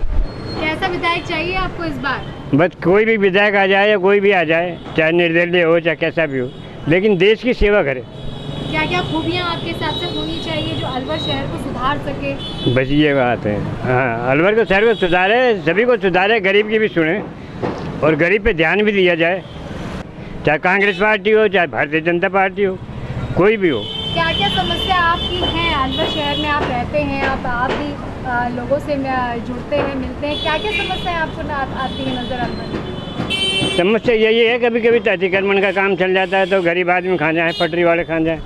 कैसा विधायक चाहिए आपको इस बार? बस कोई भी विधायक आ जाए या कोई भी आ जाए, चाहे निर्दलीय हो चाहे कैसा भी हो, लेकिन देश की सेवा करे। क्या क्या खूबियाँ आपके हिसाब से होनी चाहिए जो अलवर शहर को सुधार सके? बस ये बात है। हाँ, अलवर को शहर को सुधारे, सभी को सुधारे, गरीब की भी सुने और गरीब पे ध्यान भी दिया जाए, चाहे कांग्रेस पार्टी हो चाहे भारतीय जनता पार्टी हो, कोई भी हो। क्या क्या समस्या आपकी है अलवर शहर में? आप रहते हैं, आप भी लोगों से जुड़ते हैं, मिलते हैं, क्या क्या समस्याएं आपको आती है नज़र अलवर में? समस्या यही है, कभी कभी तो अतिक्रमण का काम चल जाता है तो गरीब आदमी खा जाए, पटरी वाले खा जाए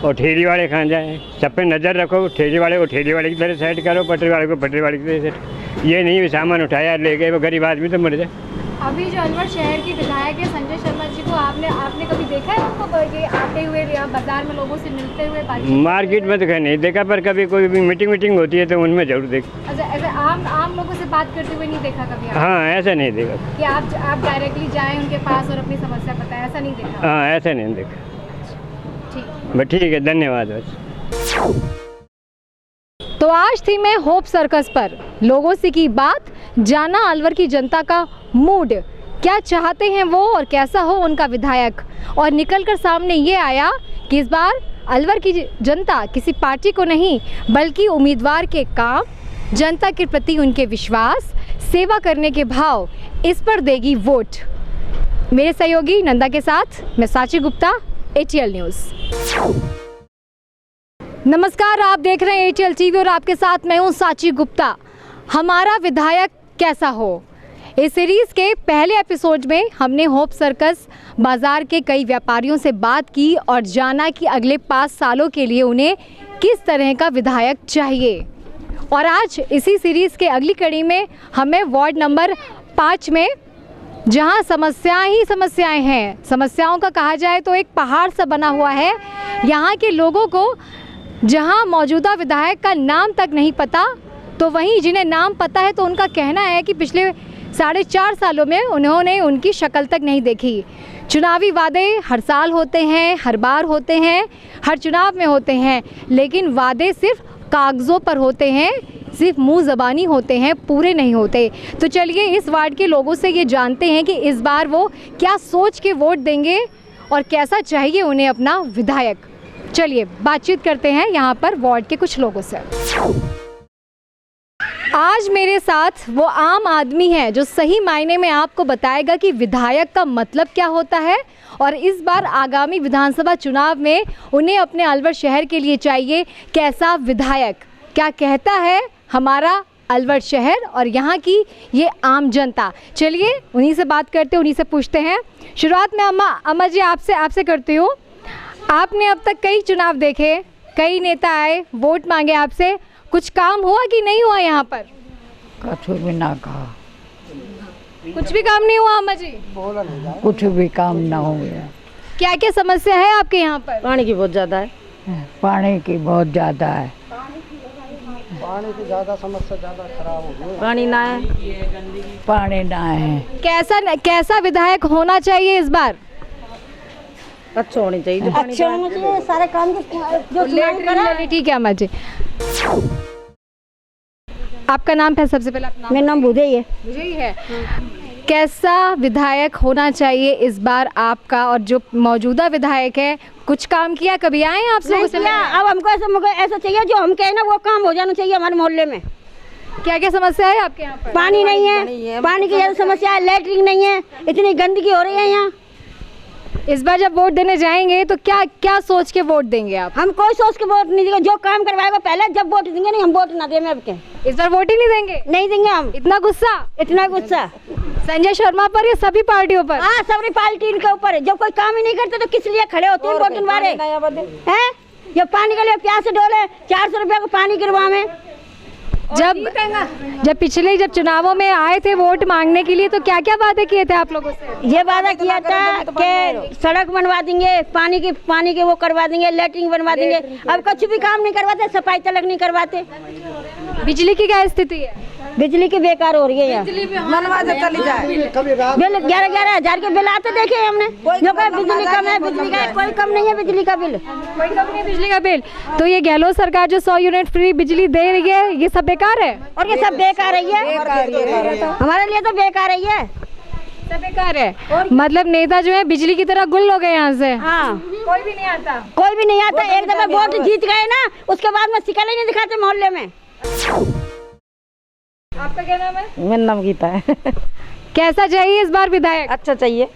और ठेली वाले खा जाए। सब पे नज़र रखो, ठेली वाले को ठेली वाले की तरह सेट करो, पटरी वाले को पटरी वाले की तरह सेट। ये नहीं भी सामान उठाया ले गए वो गरीब आदमी तो मर जाए। अभी जो अलवर शहर के विधायक है संजय शर्मा जी को आपने कभी देखा है उनको ये आते हुए या बाजार में लोगों से मिलते हुए? मार्केट में तो कहीं नहीं देखा, पर कभी कोई भी मीटिंग होती है तो उनमें जरूर देख। अच्छा, ऐसे आम लोगों से बात करते हुए नहीं देखा कभी? हाँ, ऐसा नहीं देखा कि आप डायरेक्टली जाएं उनके पास और अपनी समस्या बताएं, ऐसा नहीं देखा? हाँ, ऐसा नहीं देखा। ठीक है, धन्यवाद। तो आज थी मैं होप सर्कस पर, लोगों से की बात, जाना अलवर की जनता का मूड, क्या चाहते हैं वो और कैसा हो उनका विधायक। और निकलकर सामने ये आया कि इस बार अलवर की जनता किसी पार्टी को नहीं बल्कि उम्मीदवार के काम, जनता के प्रति उनके विश्वास, सेवा करने के भाव, इस पर देगी वोट। मेरे सहयोगी नंदा के साथ मैं साची गुप्ता, ATL न्यूज़। नमस्कार, आप देख रहे हैं ATL TV और आपके साथ मैं हूं साची गुप्ता। हमारा विधायक कैसा हो, इस सीरीज़ के पहले एपिसोड में हमने होप सर्कस बाज़ार के कई व्यापारियों से बात की और जाना कि अगले 5 सालों के लिए उन्हें किस तरह का विधायक चाहिए। और आज इसी सीरीज़ के अगली कड़ी में हमें वार्ड नंबर 5 में, जहां समस्याएं ही समस्याएं हैं, समस्याओं का कहा जाए तो एक पहाड़ सा बना हुआ है, यहाँ के लोगों को जहां मौजूदा विधायक का नाम तक नहीं पता, तो वहीं जिन्हें नाम पता है तो उनका कहना है कि पिछले 4.5 सालों में उन्होंने उनकी शक्ल तक नहीं देखी। चुनावी वादे हर साल होते हैं, हर बार होते हैं, हर चुनाव में होते हैं, लेकिन वादे सिर्फ कागज़ों पर होते हैं, सिर्फ मुंह ज़बानी होते हैं, पूरे नहीं होते। तो चलिए इस वार्ड के लोगों से ये जानते हैं कि इस बार वो क्या सोच के वोट देंगे और कैसा चाहिए उन्हें अपना विधायक। चलिए बातचीत करते हैं यहाँ पर वार्ड के कुछ लोगों से। आज मेरे साथ वो आम आदमी है जो सही मायने में आपको बताएगा कि विधायक का मतलब क्या होता है और इस बार आगामी विधानसभा चुनाव में उन्हें अपने अलवर शहर के लिए चाहिए कैसा विधायक। क्या कहता है हमारा अलवर शहर और यहाँ की ये आम जनता। चलिए उन्हीं से बात करते, उन्हीं से पूछते हैं। शुरुआत में अम्मा जी आपसे करती हूँ। आपने अब तक कई चुनाव देखे, कई नेता आए, वोट मांगे आपसे, कुछ काम हुआ कि नहीं हुआ यहाँ पर? कुछ भी ना कहा, कुछ भी काम नहीं हुआ अम्मा जी? कुछ भी काम ना हो गया। क्या क्या समस्या है आपके यहाँ पर? पानी की बहुत ज़्यादा है। पानी की बहुत ज़्यादा है। पानी की ज़्यादा समस्या, ज़्यादा खराब हो गई। पानी ना है, पानी ना है। कैसा विधायक होना चाहिए इस बार? अच्छा होनी चाहिए, अच्छा होना चाहिए, सारे काम जो ठीक है अम्मा जी। आपका नाम है सबसे पहले? मेरा नाम बुधई है। बुधई है। कैसा विधायक होना चाहिए इस बार आपका, और जो मौजूदा विधायक है कुछ काम किया, कभी आए हैं आप लोगों से? अब हमको ऐसा चाहिए जो हम कहे ना वो काम हो जाना चाहिए हमारे मोहल्ले में। क्या क्या समस्या है आपके यहाँ पर? पानी नहीं है, पानी की ज़्यादा समस्या है, लैट्रिन नहीं है, इतनी गंदगी हो रही है यहाँ। इस बार जब वोट देने जाएंगे तो क्या क्या सोच के वोट देंगे आप? हम कोई सोच के वोट नहीं देंगे, जो काम करवाएगा पहले, जब वोट देंगे नहीं हम वोट ना देंगे। अब के इस बार वोट ही नहीं देंगे? नहीं देंगे हम। इतना गुस्सा? इतना गुस्सा संजय शर्मा पर या सभी पार्टियों पर? हाँ, सभी पार्टी इनके ऊपर। जब कोई काम ही नहीं करते तो किस लिए खड़े होते हैं वोट वाले हैं? जब पानी के लिए प्यास से डोले 400 रुपया को पानी गिरवावे। जब पिछले चुनावों में आए थे वोट मांगने के लिए तो क्या क्या वादे किए थे आप लोगों से? ये वादा किया था कि सड़क बनवा देंगे, पानी के वो करवा देंगे, लैट्रिन बनवा देंगे। अब कुछ भी काम नहीं करवाते, सफाई तलक नहीं करवाते। बिजली की क्या स्थिति है? बिजली की बेकार हो रही है यहाँ। मनवा से चली जाए। बिल 11,000 के बिल आते देखे हमने। जो कहे बिजली कम है, बिजली का कोई कम नहीं है, बिजली का बिल कोई कम नहीं है बिजली का बिल। तो ये गहलोत सरकार जो 100 यूनिट फ्री बिजली दे रही है ये सब बेकार है? और ये सब बेकार है, हमारे लिए तो बेकार है, ये सब बेकार है। मतलब नेता जो है बिजली की तरह गुल हो गए यहाँ से। हाँ, कोई भी नहीं आता, कोई भी नहीं आता। एक दफा वोट जीत गए ना, उसके बाद में शिकल ही नहीं दिखाते मोहल्ले में। आपका क्या नाम है? मेरा नाम गीता है। कैसा चाहिए इस बार विधायक? अच्छा चाहिए।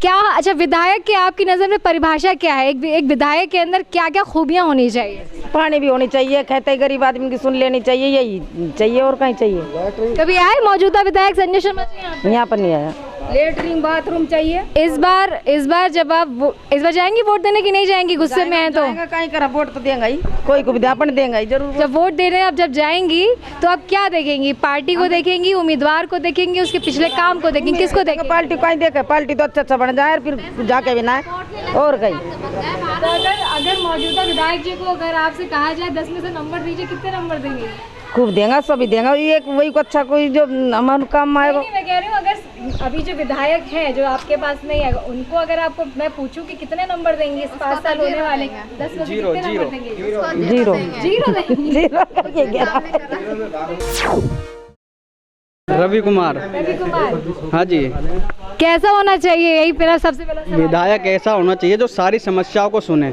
क्या अच्छा विधायक की आपकी नज़र में परिभाषा क्या है? एक विधायक के अंदर क्या क्या खूबियाँ होनी चाहिए? पानी भी होनी चाहिए, कहते गरीब आदमी की सुन लेनी चाहिए, यही चाहिए और कहीं चाहिए। कभी आए मौजूदा विधायक संजय शर्मा जी यहाँ पर? नहीं आया। लेटरिन बाथरूम चाहिए। इस बार जब आप इस बार जाएंगी वोट देने की नहीं जाएंगी? गुस्से में है तो कहीं करा वोट तो देंगे ही, कोई को विज्ञापन देंगे ही जरूर। जब वोट देने आप जब जाएंगी तो आप क्या देखेंगी? पार्टी को देखेंगी, उम्मीदवार को देखेंगी, उसके पिछले काम को देखेंगी, किसको देखेंगी? पार्टी को ही देखे, पार्टी तो अच्छा बन जाए फिर जाके भी ना और कहीं। तो अगर मौजूदा विधायक जी को अगर आपसे कहा जाए 10 में से नंबर दीजिए, कितने नंबर देंगे? खूब देगा, सभी देगा, एक वही को अच्छा कोई जो हमारे काम आएगा। मैं कह रही हूँ अगर अभी जो विधायक हैं जो आपके पास नहीं है, उनको अगर आपको मैं पूछूं कि कितने नंबर देंगे इस 5 साल होने वाले? 10 में से कितने नंबर देंगे? रवि कुमार। हाँ जी। कैसा होना चाहिए, यही मेरा सबसे पहला सवाल। विधायक ऐसा होना चाहिए जो सारी समस्याओं को सुने।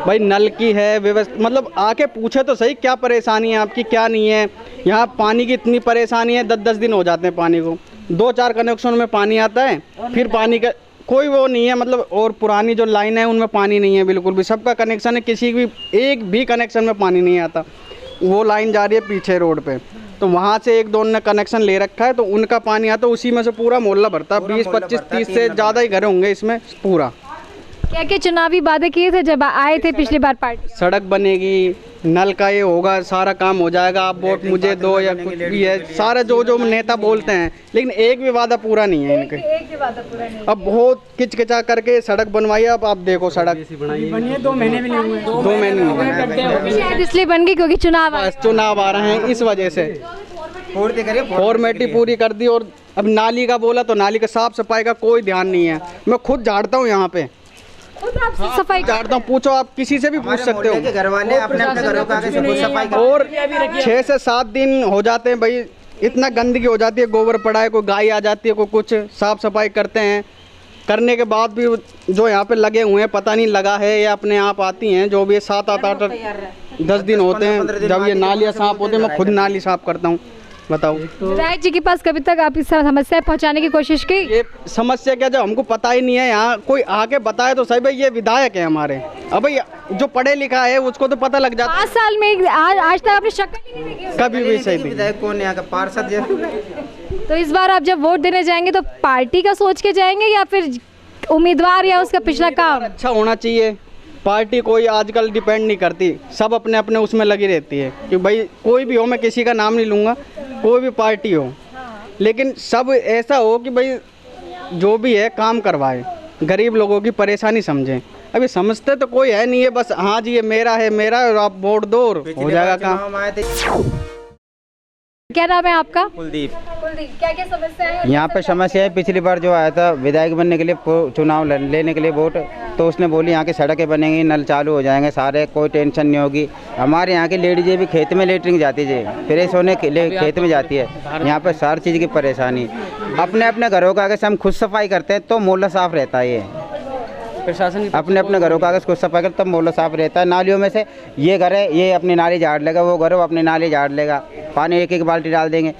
भाई नल की है व्यवस्था, मतलब आके पूछे तो सही क्या परेशानी है आपकी, क्या नहीं है। यहाँ पानी की इतनी परेशानी है, 10-10 दिन हो जाते हैं पानी को। 2-4 कनेक्शन में पानी आता है, फिर पानी का कोई वो नहीं है, मतलब और पुरानी जो लाइन है उनमें पानी नहीं है बिल्कुल भी। सबका कनेक्शन है, किसी भी एक भी कनेक्शन में पानी नहीं आता। वो लाइन जा रही है पीछे रोड पे, तो वहाँ से 1-2 ने कनेक्शन ले रखा है, तो उनका पानी आता है, उसी में से पूरा मोहल्ला भरता है। 20-25-30 से ज़्यादा ही घर होंगे इसमें पूरा। क्या क्या चुनावी वादे किए थे जब आए थे पिछली बार पार्टी? सड़क बनेगी, नल का ये होगा, सारा काम हो जाएगा, आप वोट मुझे दो या कुछ भी है, सारा जो नेता बोलते हैं, लेकिन एक भी वादा पूरा नहीं है इनके। एक भी वादा पूरा नहीं। अब बहुत किचकिचा करके सड़क बनवाई, अब आप देखो सड़क बनी है 2 महीने भी नहीं हुए। 2 महीने नहीं हुए। शायद इसलिए बन गई क्योंकि चुनाव आ रहे हैं, इस वजह से फॉर्मेलिटी पूरी कर दी। और अब नाली का बोला तो नाली का साफ सफाई का कोई ध्यान नहीं है। मैं खुद झाड़ता हूँ यहाँ पे, सफाई झाड़ता हूँ, पूछो आप किसी से भी पूछ सकते हो। घर वाले अपने घरों का सफाई और 6 से 7 दिन हो जाते हैं भाई, इतना गंदगी हो जाती है, गोबर पड़ा है, कोई गाय आ जाती है, कोई कुछ, साफ सफाई करते हैं। करने के बाद भी जो यहाँ पे लगे हुए हैं, पता नहीं लगा है या अपने आप आती हैं, जो भी 7-8-10 दिन होते हैं जब ये नालियाँ साफ होते हैं। मैं खुद नाली साफ करता हूँ। बताओ विधायक जी के पास कभी तक आप इस समस्या पहुंचाने की कोशिश की? ये समस्या क्या, जब हमको पता ही नहीं है, यहाँ कोई आके बताए तो सही। भाई ये विधायक है हमारे, अब भाई जो पढ़े लिखा है उसको तो पता लग जाता है। 5 साल में आज तक आपने शक्ल ही नहीं देखी कभी भी। सही विधायक कौन है, पार्षद। तो इस बार आप जब वोट देने जाएंगे तो पार्टी का सोच के जाएंगे या फिर उम्मीदवार या उसका पिछला काम अच्छा होना चाहिए? पार्टी कोई आजकल डिपेंड नहीं करती, सब अपने अपने उसमें लगी रहती है कि भाई कोई भी हो, मैं किसी का नाम नहीं लूँगा, कोई भी पार्टी हो, लेकिन सब ऐसा हो कि भाई जो भी है काम करवाए, गरीब लोगों की परेशानी समझें। अभी समझते तो कोई है नहीं है, बस हाँ जी ये मेरा है और आप वोट दो और हो जाएगा काम। क्या नाम है आपका? कुलदीप। क्या क्या समस्या है यहाँ पे? समस्या है, पिछली बार जो आया था विधायक बनने के लिए, चुनाव लेने के लिए वोट, तो उसने बोली यहाँ की सड़कें बनेंगी, नल चालू हो जाएंगे सारे, कोई टेंशन नहीं होगी। हमारे यहाँ की लेडीजें भी खेत में लेटरिंग जाती है, फ्रेश होने के लिए खेत में जाती है। यहाँ पर सारी चीज़ की परेशानी। अपने अपने घरों का अगर हम खुद सफाई करते हैं तो मोहल्ला साफ रहता है। ये प्रशासन अपने अपने घरों का अगर खुद सफाई कर तब मोहल्ला साफ रहता है। नालियों में से ये घर है, ये अपनी नाली झाड़ लेगा, वो घर अपनी नाली झाड़ लेगा, पानी 1-1 बाल्टी डाल देंगे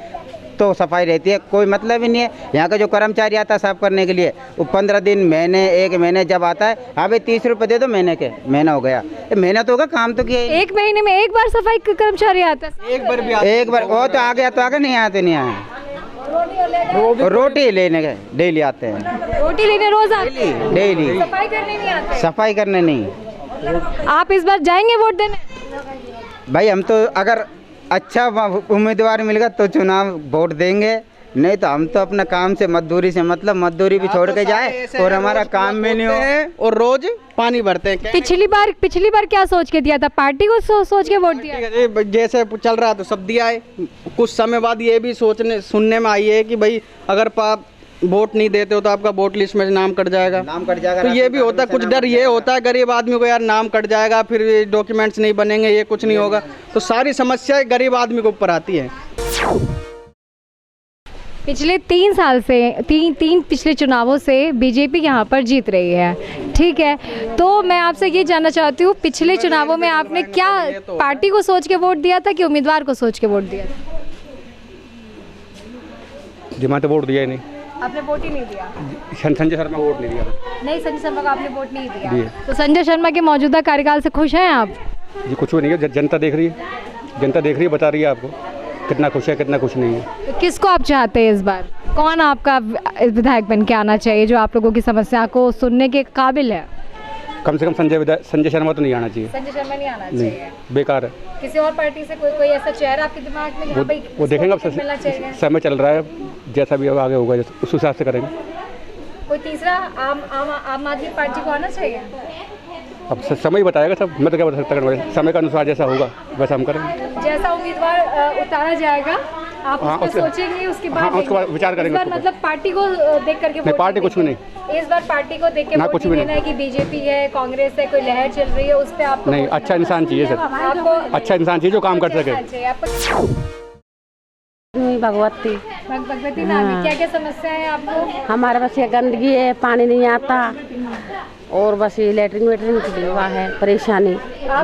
तो सफाई रहती है। कोई मतलब ही नहीं है। यहाँ का जो कर्मचारी आता है साफ करने के लिए, वो 15 दिन, महीने, 1 महीने जब आता है, हाँ भाई 30 रुपये दे दो महीने के। महीना हो गया, महीना तो होगा, काम तो किया। 1 महीने में 1 बार सफाई कर्मचारी आता है? एक बार वो तो आ गया तो आगे, नहीं आते नहीं आए। रोटी लेने गए, डेली आते हैं। रोटी लेने रोज आते हैं? डेली। सफाई करने नहीं आते? सफाई करने नहीं। आप इस बार जाएंगे वोट देने? भाई हम तो अगर अच्छा उम्मीदवार मिलेगा तो चुनाव वोट देंगे, नहीं तो हम तो अपना काम से, मजदूरी से मतलब, मजदूरी भी छोड़ के जाए और हमारा काम भी नहीं हो और रोज पानी भरते हैं। पिछली बार क्या सोच के दिया था? पार्टी को सोच के वोट दिया? जैसे चल रहा तो सब दिया है। कुछ समय बाद ये भी सुनने में आई है कि भाई अगर आप वोट नहीं देते हो तो आपका वोट लिस्ट में नाम कट जाएगा। तो ये भी होता है, कुछ डर ये होता है गरीब आदमी को, यार नाम कट जाएगा, फिर डॉक्यूमेंट्स नहीं बनेंगे, ये कुछ नहीं होगा। तो सारी समस्याएं गरीब आदमी के ऊपर आती है। पिछले 3 साल से तीन पिछले चुनावों से बीजेपी यहाँ पर जीत रही है, ठीक है? तो मैं आपसे ये जानना चाहती हूँ, पिछले चुनावों में आपने क्या पार्टी को सोच के वोट दिया था कि उम्मीदवार को सोच के वोट दिया था? जी मैं तो वोट दिया ही नहीं। आपने वोट ही नहीं दिया? संजय शर्मा को वोट नहीं दिया। नहीं, संजय शर्मा को आपने वोट नहीं दिया। तो संजय शर्मा के मौजूदा कार्यकाल से खुश हैं आप? जी कुछ भी नहीं है, जनता देख रही है, जनता देख रही है, बता रही है आपको कितना खुश है कितना खुश नहीं है। तो किसको आप चाहते हैं इस बार? कौन आपका विधायक बन के आना चाहिए जो आप लोगों की समस्या को सुनने के काबिल है? कम से कम संजय शर्मा तो नहीं आना चाहिए। संजय शर्मा नहीं आना चाहिए, बेकार है। किसी और पार्टी से कोई ऐसा चेहरा आपके दिमाग में जहाँ पे वो देखेंगे, अब मिलना चाहिए? समय चल रहा है, जैसा भी आगे होगा उस हिसाब से करेंगे। कोई तीसरा आम आदमी पार्टी को आना चाहिए? अब समय ही बताएगा सब, मैं तो क्या बता सकता, समय के अनुसार जैसा होगा वैसा हम करेंगे। जैसा उम्मीदवार उतारा जाएगा आप उस पे सोचेंगे, उसके बाद विचार करेंगे। मतलब पार्टी को देख करके नहीं, पार्टी कुछ भी नहीं, इस बार पार्टी को देख के वोट नहीं देना है कि बीजेपी है, कांग्रेस है, कोई लहर चल रही है, उस पे आपको नहीं। अच्छा इंसान चाहिए सर, अच्छा इंसान चाहिए जो काम कर सके। भगवती नाम है, क्या क्या समस्या है आपको? हमारे बस ये गंदगी है, पानी नहीं आता, और बस ये लेटरिन वेटरिन की हुआ है परेशानी।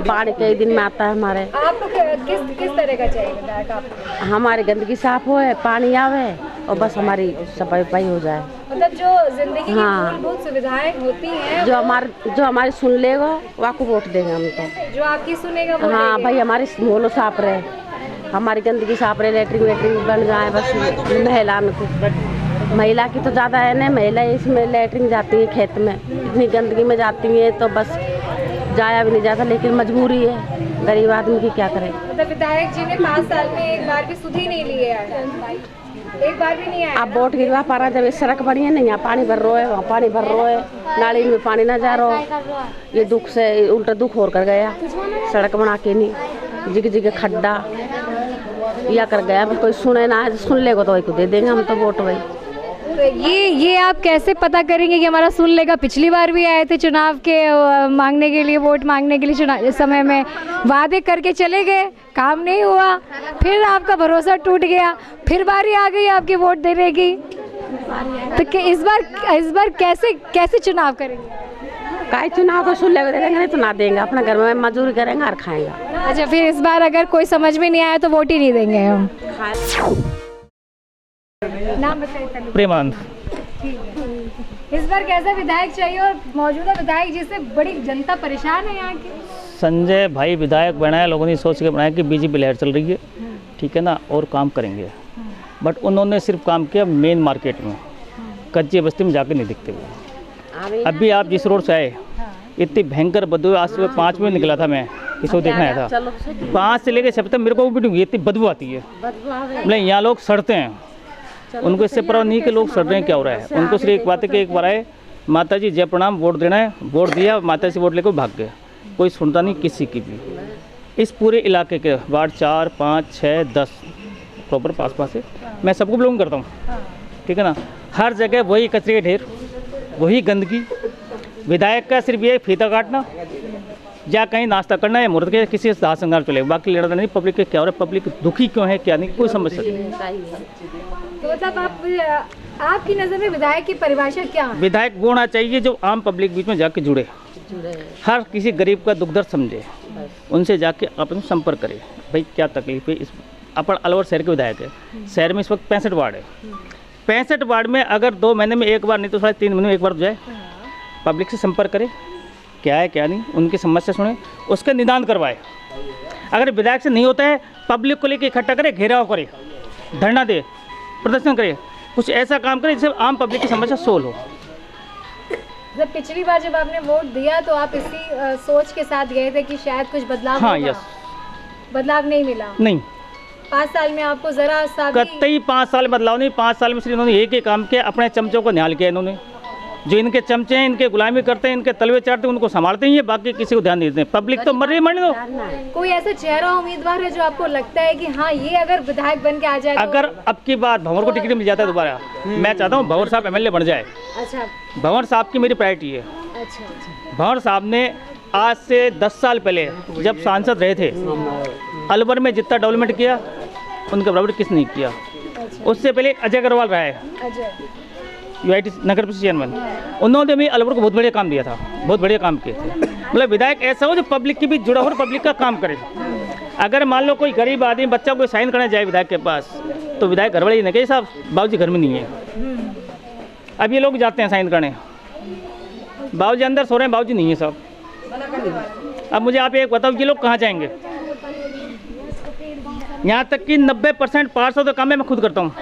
पानी कई दिन में आता है हमारे। आपको किस तरह का चाहिए विधायक आपको? हमारी गंदगी साफ होए, पानी आवे और बस हमारी सफाई वफाई हो जाए। मतलब जो जिंदगी की मूलभूत सुविधाएं होती हैं जो हमारी सुन लेगा वो आपको वोट देंगे हम तो। जो आपकी सुनेगा वो हाँ भाई, हमारी मोहल्ला साफ रहे, हमारी गंदगी साफ रहे, लेटरिन वेटरिन बन जाए बस। महिला की तो ज़्यादा है ना, महिला इसमें लेटरिन जाती है खेत में, इतनी गंदगी में जाती है तो बस जाया भी नहीं जाता, लेकिन मजबूरी है, गरीब आदमी की क्या करे। मतलब विधायक जी ने 5 साल में एक बार भी सुध ही नहीं ली है, एक बार भी नहीं आया। अब वोट गिरवा पा रहा, जब सड़क बनी है नहीं, यहाँ पानी भर रहा है, वहाँ पानी भर रहा है, नाली में पानी ना जा रहा, ये दुख से उल्टा दुख और कर गया। सड़क बना के नहीं, जिग जिग खड्डा या कर गया, कोई सुने ना, सुन लेगा तो वही को दे देंगे हम तो वोट वही। तो ये आप कैसे पता करेंगे कि हमारा सुन लेगा? पिछली बार भी आए थे चुनाव के मांगने के लिए, वोट मांगने के लिए, चुनाव समय में वादे करके चले गए, काम नहीं हुआ, फिर आपका भरोसा टूट गया, फिर बारी आ गई आपकी वोट देने की। तो इस बार कैसे चुनाव करेंगे? काय चुनाव को सुन लेगा दे देंगे, नहीं तो ना देंगे, अपने घर में मजदूरी करेंगे और खाएंगे। अच्छा, फिर इस बार अगर कोई समझ में नहीं आया तो वोट ही नहीं देंगे हम। नाम बताइए। प्रेमानंद। इस बार कैसा विधायक चाहिए और मौजूदा विधायक जिससे बड़ी जनता परेशान है यहाँ की? संजय भाई विधायक बनाया, लोगों ने सोच के बनाया कि बीजेपी लहर चल रही है, ठीक है ना, और काम करेंगे, बट उन्होंने सिर्फ काम किया मेन मार्केट में, कच्ची बस्ती में जाके नहीं दिखते हुए। अभी आप जिस रोड से आए, इतनी भयंकर बदबू, आज सुबह 5 बजे निकला था, मैं किसी को देखना आया था, 5 से लेकर 6 तक मेरे को भी इतनी बदबू आती है। मतलब यहाँ लोग सड़ते हैं, उनको इससे परवाह नहीं कि लोग सड़ रहे हैं, क्या हो रहा है, उनको सिर्फ एक बात है कि एक बार आए, माता जी जय प्रणाम, वोट देना है, वोट दिया, माता से वोट लेकर भाग गए, कोई सुनता नहीं किसी की भी। इस पूरे इलाके के वार्ड 4, 5, 6, 10 प्रॉपर पास से मैं सबको बिलोंग करता हूँ, ठीक है ना, हर जगह वही कचरे के ढेर, वही गंदगी। विधायक का सिर्फ ये फीता काटना या कहीं नाश्ता करना है, मुहूर्त के किसी दाह संगार चले, बाकी लड़ना नहीं। पब्लिक के क्या हो रहा है, पब्लिक दुखी क्यों है, क्या नहीं, कोई समझ सकती। तो मतलब आपकी नज़र में विधायक की परिभाषा क्या है? विधायक वो होना चाहिए जो आम पब्लिक बीच में जाके जुड़े, हर किसी गरीब का दुख दर्द समझे, उनसे जाके अपन संपर्क करे, भाई क्या तकलीफ है। इस अपन अलवर शहर के विधायक है, शहर में इस वक्त 65 वार्ड है, 65 वार्ड में अगर 2 महीने में एक बार नहीं तो 3.5 महीने में एक बार जाए, पब्लिक से संपर्क करे, क्या है क्या नहीं, उनकी समस्या सुने, उसका निदान करवाए। अगर विधायक से नहीं होता है, पब्लिक को लेकर इकट्ठा करे, घेराव करे, धरना दे, प्रदर्शन करे, कुछ ऐसा काम करे जिससे आम पब्लिक की समस्या सोल्व हो। जब पिछली बार जब आपने वोट दिया तो आप इसी सोच के साथ गए थे कि शायद कुछ बदलाव हाँ, होगा। यस। बदलाव नहीं मिला? नहीं। 5 साल में आपको जरा सा कतई 5 साल बदलाव नहीं। 5 साल में सिर्फ इन्होंने एक ही काम किया, अपने चमचों को निहाल किया इन्होंने। जो इनके चमचे हैं, इनके गुलामी करते हैं, इनके तलवे चाटते हैं, उनको संभालते ही है, बाकी किसी को ध्यान नहीं देते। पब्लिक तो मर रही, मरने दो। कोई ऐसा चेहरा उम्मीदवार है जो आपको लगता है कि हाँ ये अगर विधायक बन के आ जाए? अगर अब की बार भंवर को टिकट मिल जाता है दोबारा, मैं चाहता हूँ भंवर साहब MLA बन जाए। अच्छा, भंवर साहब की मेरी प्रायोरिटी है। अच्छा। भंवर साहब ने आज से 10 साल पहले जब सांसद रहे थे, अलवर में जितना डेवलपमेंट किया उनके बराबर किस नहीं किया। उससे पहले अजय अग्रवाल रहा है, UIT नगर परिषद चेयरमैन, उन्होंने भी अलवर को बहुत बढ़िया काम दिया था, बहुत बढ़िया काम किए थे। मतलब विधायक ऐसा हो जो पब्लिक के बीच जुड़ा हो और पब्लिक का काम करे। अगर मान लो कोई गरीब आदमी बच्चा कोई साइन करने जाए विधायक के पास, तो विधायक घर वाले ही नहीं कहे साहब बाबूजी घर में नहीं है। अब ये लोग जाते हैं साइन करने, बाबूजी अंदर सो रहे हैं, बाबूजी नहीं है साहब। अब मुझे आप एक बताओ, ये लोग कहाँ जाएंगे? यहाँ तक कि 90% पार्षद का काम है मैं खुद करता हूँ।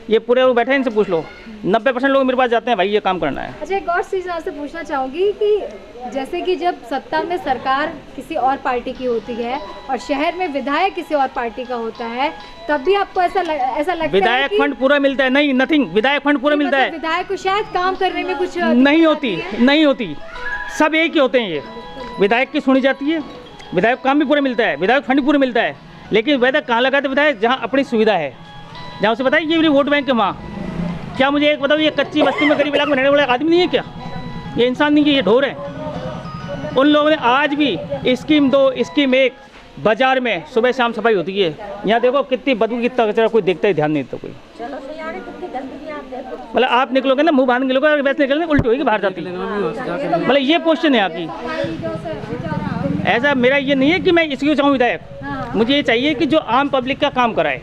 ये पूरे लोग बैठे हैं, इनसे पूछ लो, 90% लोग मेरे पास जाते हैं भाई ये काम करना है। अच्छा, एक और चीज़ आपसे पूछना चाहूँगी कि जैसे कि जब सत्ता में सरकार किसी और पार्टी की होती है और शहर में विधायक किसी और पार्टी का होता है, तब भी आपको ऐसा लगता है विधायक कि फंड पूरा मिलता है? नहीं, नथिंग, विधायक फंड पूरा मिलता है। विधायक को शायद काम करने में कुछ नहीं होती, सब एक ही होते हैं। ये विधायक की सुनी जाती है, विधायक काम भी पूरा मिलता है, विधायक फंड पूरा मिलता है, लेकिन विधायक कहाँ लगाते विधायक? जहाँ अपनी सुविधा है, जहाँ उसे बताइए ये मेरी वोट बैंक है वहाँ। क्या मुझे एक बताओ, ये कच्ची बस्ती में गरीब इलाके में रहने वाला आदमी नहीं है क्या? ये इंसान नहीं है, ये ढोर है। उन लोगों ने आज भी स्कीम 2 स्कीम 1 बाजार में सुबह शाम सफाई होती है। यहाँ देखो कितनी बदबू, कितना कचरा, कोई देखता ही ध्यान नहीं देता कोई। मतलब आप निकलोगे ना, मुंह बांध के निकलोगे, वैसे निकलोगे उल्टी होगी बाहर जाती। मतलब ये क्वेश्चन है आपकी। ऐसा मेरा ये नहीं है कि मैं इसको चाहूँ विधायक, मुझे ये चाहिए कि जो आम पब्लिक का काम कराए,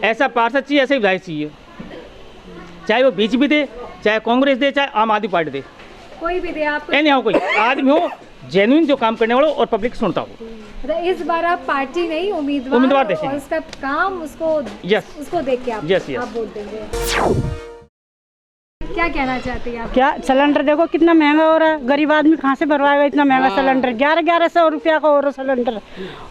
ऐसा पार्षद चाहिए, ऐसे विधायक चाहिए, चाहे वो बीजेपी दे, चाहे कांग्रेस दे, चाहे आम आदमी पार्टी दे, कोई भी दे, आपको नहीं हो, कोई आदमी हो जेन्युइन जो काम करने वाला और पब्लिक सुनता हो। इस बार आप पार्टी नहीं, उम्मीदवार देखें, और उसका काम उसको उसको देख के आप वोट देंगे। क्या कहना चाहती हैं आप? क्या सिलेंडर देखो कितना महंगा हो रहा है, गरीब आदमी कहाँ से भरवाएगा इतना महंगा सिलेंडर? 1100 रुपया का हो रहा सिलेंडर।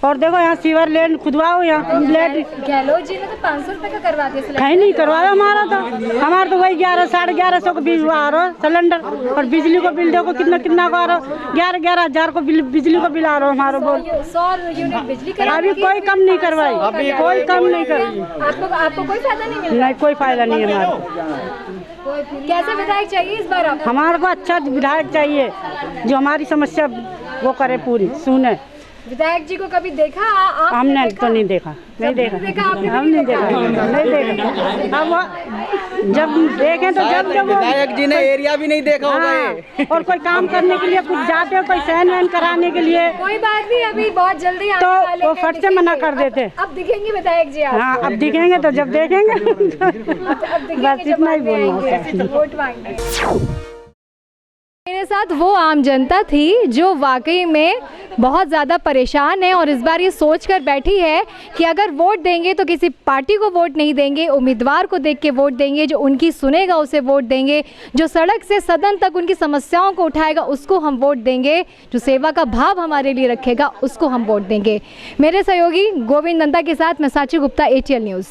और देखो यहाँ सीवर लेन खुदवाओ, यहाँ गहलोत जी ने तो 500 रुपये का करवा दिया सिलेंडर। कहीं नहीं करवाया हमारा तो वही 1100 साढ़े 1100 का बिल आ रहा सिलेंडर। और बिजली को बिल देखो कितना का आ रहा, 11 हज़ार को बिजली को बिल आ रहा हमारा। बोल 100 यूनिट बिजली अभी कोई कम नहीं करवाई, कोई कम नहीं करवाई। आपको कोई फायदा नहीं मिला? नहीं, कोई फायदा नहीं है हमारा। कैसे विधायक चाहिए इस बार आपको? हमारे को अच्छा विधायक चाहिए जो हमारी समस्या वो करे, पूरी सुने। विधायक जी को कभी देखा? हमने तो नहीं देखा, हम नहीं देखा। अब जब देखें तो जब विधायक जी ने एरिया भी नहीं देखा होगा। और कोई काम करने के लिए कुछ जाते हो, कोई सहन वहन कराने के लिए, कोई बात नहीं, अभी बहुत जल्दी तो वो फट से मना कर देते। अब दिखेंगे विधायक जी आप? हाँ, अब दिखेंगे तो जब देखेंगे। बस इतना ही बोलना, वोट मांगेंगे। मेरे साथ वो आम जनता थी जो वाकई में बहुत ज़्यादा परेशान है और इस बार ये सोच कर बैठी है कि अगर वोट देंगे तो किसी पार्टी को वोट नहीं देंगे, उम्मीदवार को देख के वोट देंगे, जो उनकी सुनेगा उसे वोट देंगे, जो सड़क से सदन तक उनकी समस्याओं को उठाएगा उसको हम वोट देंगे, जो सेवा का भाव हमारे लिए रखेगा उसको हम वोट देंगे। मेरे सहयोगी गोविंद नंदा के साथ मैं साची गुप्ता, ATL न्यूज़।